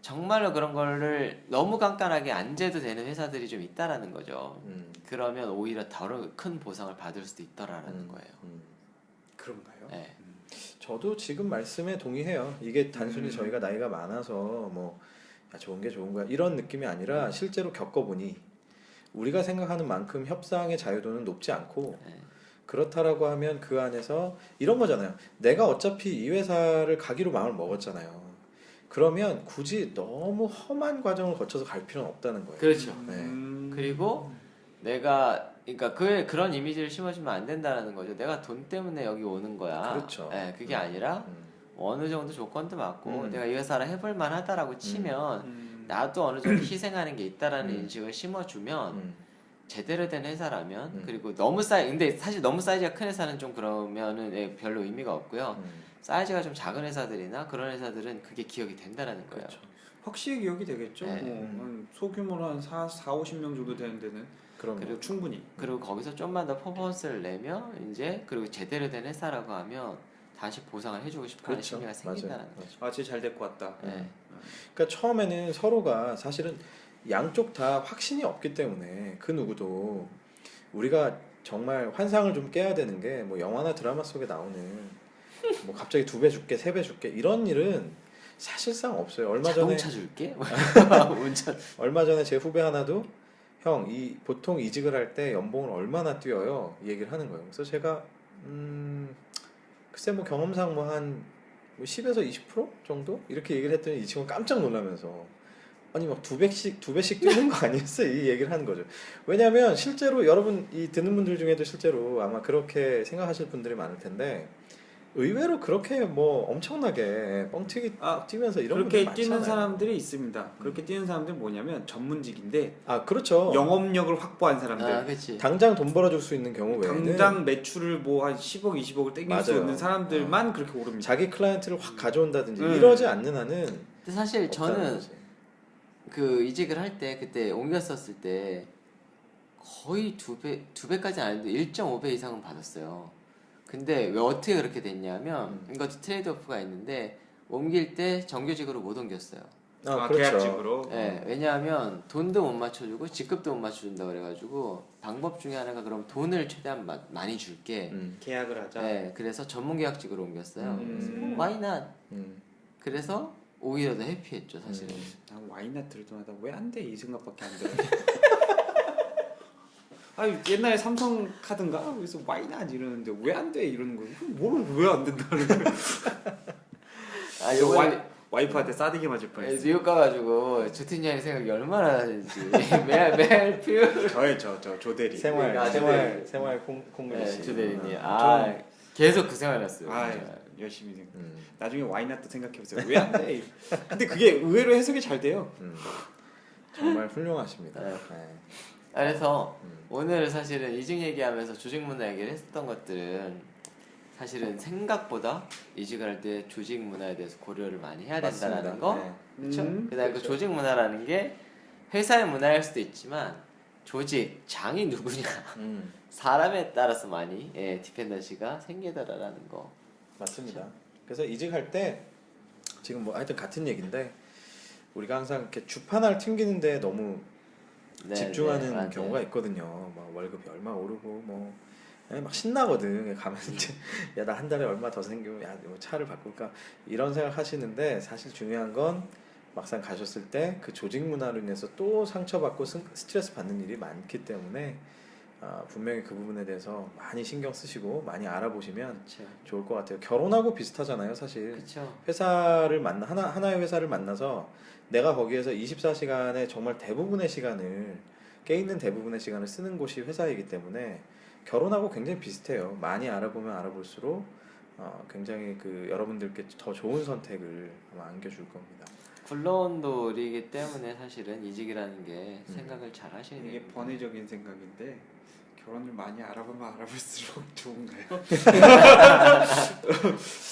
정말로 그런 거를 너무 깐깐하게 안 재도 되는 회사들이 좀 있다라는 거죠. 그러면 오히려 더 큰 보상을 받을 수도 있더라라는 거예요. 그런가요? 네. 저도 지금 말씀에 동의해요. 이게 단순히 저희가 나이가 많아서 뭐 좋은 게 좋은 거야 이런 느낌이 아니라 실제로 겪어보니 우리가 생각하는 만큼 협상의 자유도는 높지 않고 네. 그렇다라고 하면 그 안에서 이런 거잖아요. 내가 어차피 이 회사를 가기로 마음을 먹었잖아요. 그러면 굳이 너무 험한 과정을 거쳐서 갈 필요는 없다는 거예요. 그렇죠. 네. 그리고 그러니까 그런 이미지를 심어주면 안 된다는 거죠. 내가 돈 때문에 여기 오는 거야. 그렇죠. 네, 그게 아니라 어느 정도 조건도 맞고 내가 이 회사를 해볼 만하다라고 치면 나도 어느 정도 희생하는 게 있다라는 인식을 심어주면 제대로 된 회사라면 그리고 근데 사실 너무 사이즈가 큰 회사는 좀 그러면은 별로 의미가 없고요. 사이즈가 좀 작은 회사들이나 그런 회사들은 그게 기억이 된다라는 거예요. 그렇죠. 확실히 기억이 되겠죠. 네. 소규모로 한 50명 정도 되는 데는 그럼 그리고 충분히. 그리고 거기서 좀만 더 퍼포먼스를 내면 이제 그리고 제대로 된 회사라고 하면 다시 보상을 해주고 싶어하는 그렇죠. 심리가 생긴다는 거죠. 쟤 잘 데리고 왔다. 네. 그러니까 처음에는 서로가 사실은 양쪽 다 확신이 없기 때문에 그 누구도 우리가 정말 환상을 좀 깨야 되는 게 뭐 영화나 드라마 속에 나오는 뭐 갑자기 2배 줄게 3배 줄게 이런 일은 사실상 없어요. 자동차 줄게? 운전. 얼마 전에 제 후배 하나도 형, 보통 이직을 할 때 연봉을 얼마나 뛰어요? 이 얘기를 하는 거예요. 그래서 제가 글쎄 뭐 경험상 뭐 한 10에서 20% 정도 이렇게 얘기를 했더니 이 친구는 깜짝 놀라면서 아니 막 2배씩 뛰는 거 아니었어요? 이 얘기를 하는 거죠. 왜냐하면 실제로 여러분 이 듣는 분들 중에도 실제로 아마 그렇게 생각하실 분들이 많을 텐데 의외로 그렇게 뭐 엄청나게 뻥튀기 뛰면서 이런 그렇게 분들 뛰는 많잖아요. 사람들이 있습니다. 그렇게 뛰는 사람들이 뭐냐면 전문직인데 아 그렇죠. 영업력을 확보한 사람들. 아, 그렇지. 당장 돈 벌어줄 수 있는 경우 외에는 당장 매출을 뭐 한 10억, 20억을 땡길 수 맞아요. 있는 사람들만 그렇게 오릅니다. 자기 클라이언트를 확 가져온다든지 이러지 않는 한은 근데 사실 없다는 저는 거지. 그 이직을 할 때 그때 옮겼었을 때 거의 두 배까지는 아닌데 1.5배 이상은 받았어요. 근데 왜 어떻게 그렇게 됐냐면 이것도 트레이드오프가 있는데 옮길 때 정규직으로 못 옮겼어요. 그렇죠. 계약직으로. 네, 왜냐하면 돈도 못 맞춰주고 직급도 못 맞춰준다 그래가지고 방법 중에 하나가 그럼 돈을 최대한 많이 줄게. 계약을 하자. 네, 그래서 전문 계약직으로 옮겼어요. 그래서 why not? 그래서 오히려 더 해피했죠 사실은. 난 와인나 들을 때마다 왜 안 돼? 이 생각밖에 안 들어. 아 옛날에 삼성 카드인가 그래서 와이나 이러는데 왜 안 돼? 이러는 거예요. 뭘 왜 안 된다는 거예요? 아 요번에 와이프한테 싸대기 맞을 뻔했어요. 뉴욕 가가지고 주틴이라는 생각이 얼마나 하는지 매일 표현. 저 조대리. 생활 공부 네, 씨. 주대리님. 저- 계속 그 생활했어요. 아 진짜. 열심히 생각. 나중에 와이나 또 생각해보세요. 왜 안 돼? 근데 그게 의외로 해석이 잘 돼요. 정말 훌륭하십니다. 네. 네. 그래서 오늘 사실은 이직 얘기하면서 조직 문화 얘기를 했었던 것들은 사실은 생각보다 이직을 할 때 조직 문화에 대해서 고려를 많이 해야 된다라는 맞습니다. 거. 네. 그렇죠? 그다음에 그 그렇죠. 조직 문화라는 게 회사의 문화일 수도 있지만 조직 장이 누구냐 사람에 따라서 많이 디펜던시가 생기더라라는 거. 맞습니다. 그래서 이직할 때 지금 뭐 하여튼 같은 얘기인데 우리가 항상 이렇게 주판을 튕기는데 너무 집중하는 맞아요. 경우가 있거든요. 막 월급이 얼마 오르고 막 신나거든. 가면 이제 야 나 한 달에 얼마 더 생기면 야뭐 차를 바꿀까 이런 생각 하시는데 사실 중요한 건 막상 가셨을 때 그 조직 문화로 인해서 또 상처받고 스트레스 받는 일이 많기 때문에 분명히 그 부분에 대해서 많이 신경 쓰시고 많이 알아보시면 그렇죠. 좋을 것 같아요. 결혼하고 비슷하잖아요, 사실. 그렇죠. 회사를 하나의 회사를 만나서 내가 거기에서 24시간의 정말 대부분의 시간을 깨 있는 대부분의 시간을 쓰는 곳이 회사이기 때문에 결혼하고 굉장히 비슷해요. 많이 알아보면 알아볼수록 굉장히 그 여러분들께 더 좋은 선택을 아마 안겨줄 겁니다. 굴러온돌이기 때문에 사실은 이직이라는 게 생각을 잘 하시는 이게 겁니다. 번외적인 생각인데 결혼을 많이 알아보면 알아볼수록 좋은가요?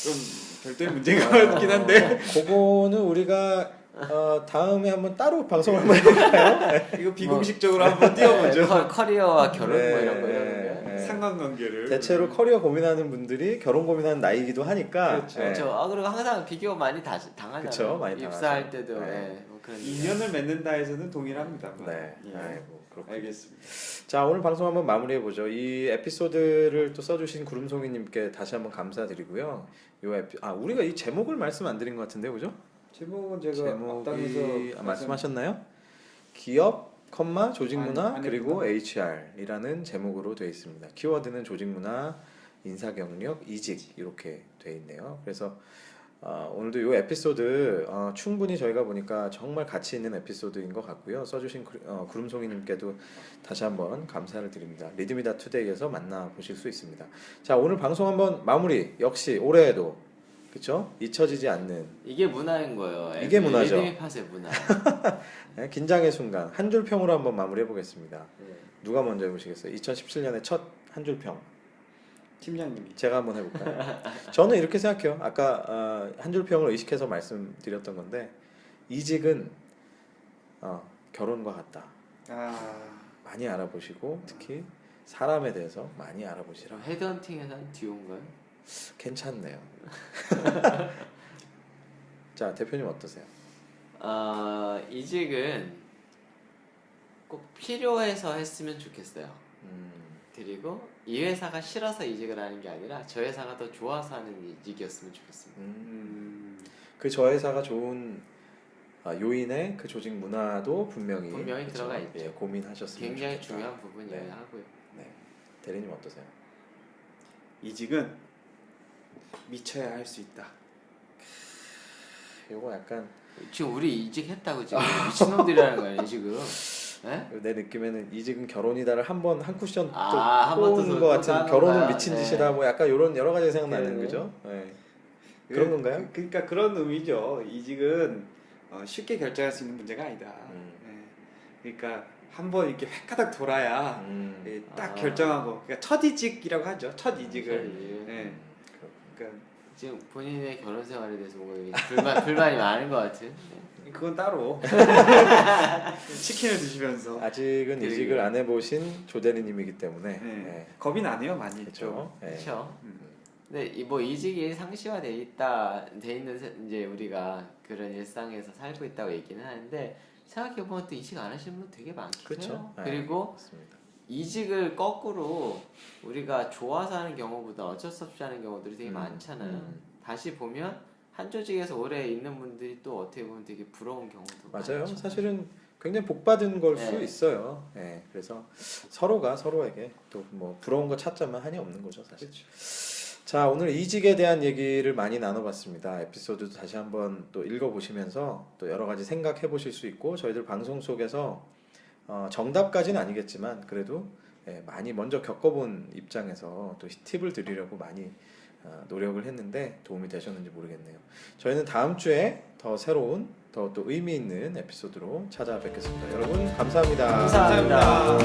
좀 별도의 문제가 있긴 한데 그거는 우리가 다음에 한번 따로 방송을 한번 해볼까요? 이거 비공식적으로 한번 띄워보죠. 커리어와 결혼 뭐 이런 거 네. 상관관계를 대체로 커리어 고민하는 분들이 결혼 고민하는 나이기도 하니까 그렇죠. 네. 그렇죠. 그리고 항상 비교 많이 당하잖아요. 그쵸, 많이 입사할 당하죠. 때도 네. 뭐 그런 인연을 맺는다 해서는 동일합니다. 네. 예. 아이고, 그렇군요. 알겠습니다. 자, 오늘 방송 한번 마무리해 보죠. 이 에피소드를 또 써주신 구름송이님께 다시 한번 감사드리고요. 우리가 이 제목을 말씀 안 드린 것 같은데요, 그죠? 제목은 제가 제목이 말씀하셨나요? 기업, 조직 문화 안 그리고 HR이라는 제목으로 되어 있습니다. 키워드는 조직 문화, 인사 경력, 이직 이렇게 되어 있네요. 그래서 오늘도 이 에피소드 충분히 저희가 보니까 정말 가치 있는 에피소드인 것 같고요. 써주신 구름송이님께도 다시 한번 감사를 드립니다. 리드미다 투데이에서 만나보실 수 있습니다. 자, 오늘 방송 한번 마무리. 역시 올해에도 그쵸? 잊혀지지 않는 이게 문화인 거예요. 이게 문화죠. 리드미 팟의 문화. 네, 긴장의 순간 한 줄 평으로 한번 마무리해 보겠습니다. 네. 누가 먼저 해보시겠어요? 2017년의 첫 한 줄 평. 팀장님이. 제가 한번 해볼까요? 저는 이렇게 생각해요. 아까 한 줄 평을 의식해서 말씀드렸던 건데 이직은 결혼과 같다. 많이 알아보시고 특히 사람에 대해서 많이 알아보시라. 헤드헌팅에서 한 듀오인가요? 괜찮네요. 자, 대표님 어떠세요? 이직은 꼭 필요해서 했으면 좋겠어요. 음. 그리고 이 회사가 싫어서 이직을 하는 게 아니라 저 회사가 더 좋아서 하는 이직이었으면 좋겠습니다. 그 저회사가 좋은 요인에 그 조직 문화도 분명히 그쵸? 들어가 있죠. 예, 고민하셨으면 굉장히 좋겠다. 중요한 부분이어야 네. 하고요. 네. 대리님 어떠세요? 이직은 미쳐야 할 수 있다. 요거 약간 지금 우리 이직했다고 지금 미친놈들이라는 거예요 지금. 네? 내 느낌에는 이직은 결혼이다를 한 쿠션 한 또 번 꼬은 더 것 같은 하는 결혼은 거야. 미친 네. 짓이다 뭐 약간 이런 여러 가지 생각나는 네. 거죠. 네. 그런 건가요? 그러니까 그런 의미죠. 이직은 쉽게 결정할 수 있는 문제가 아니다. 네. 그러니까 한번 이렇게 획가닥 돌아야 딱 결정하고, 그러니까 첫 이직이라고 하죠. 첫 이직을. 네. 그러니까 지금 본인의 결혼 생활에 대해서 뭔가 불만이 많은 것 같은. 네. 그건 따로 치킨을 드시면서 아직은 그러게요. 이직을 안 해보신 조대리님이기 때문에 네. 겁이 나네요, 많이. 그렇죠. 네. 그렇죠. 음. 근데 뭐 이직이 상시화돼 있는 이제 우리가 그런 일상에서 살고 있다고 얘기는 하는데 생각해 보면 또 이직 안 하시는 분 되게 많긴 그렇죠. 해요. 네. 그리고 맞습니다. 이직을 거꾸로 우리가 좋아서 하는 경우보다 어쩔 수 없이 하는 경우들이 되게 많잖아요. 다시 보면 한 조직에서 오래 있는 분들이 또 어떻게 보면 되게 부러운 경우도 맞아요. 많죠. 사실은 굉장히 복 받은 걸 수 네. 있어요. 네. 그래서 서로가 서로에게 또 뭐 부러운 거 찾자면 한이 없는 거죠, 사실. 그렇죠. 자, 오늘 이직에 대한 얘기를 많이 나눠봤습니다. 에피소드도 다시 한번 또 읽어보시면서 또 여러 가지 생각해 보실 수 있고 저희들 방송 속에서 정답까지는 아니겠지만 그래도 많이 먼저 겪어본 입장에서 또 팁을 드리려고 많이 노력을 했는데 도움이 되셨는지 모르겠네요. 저희는 다음 주에 더 새로운 더 또 의미 있는 에피소드로 찾아뵙겠습니다. 여러분 감사합니다. 감사합니다.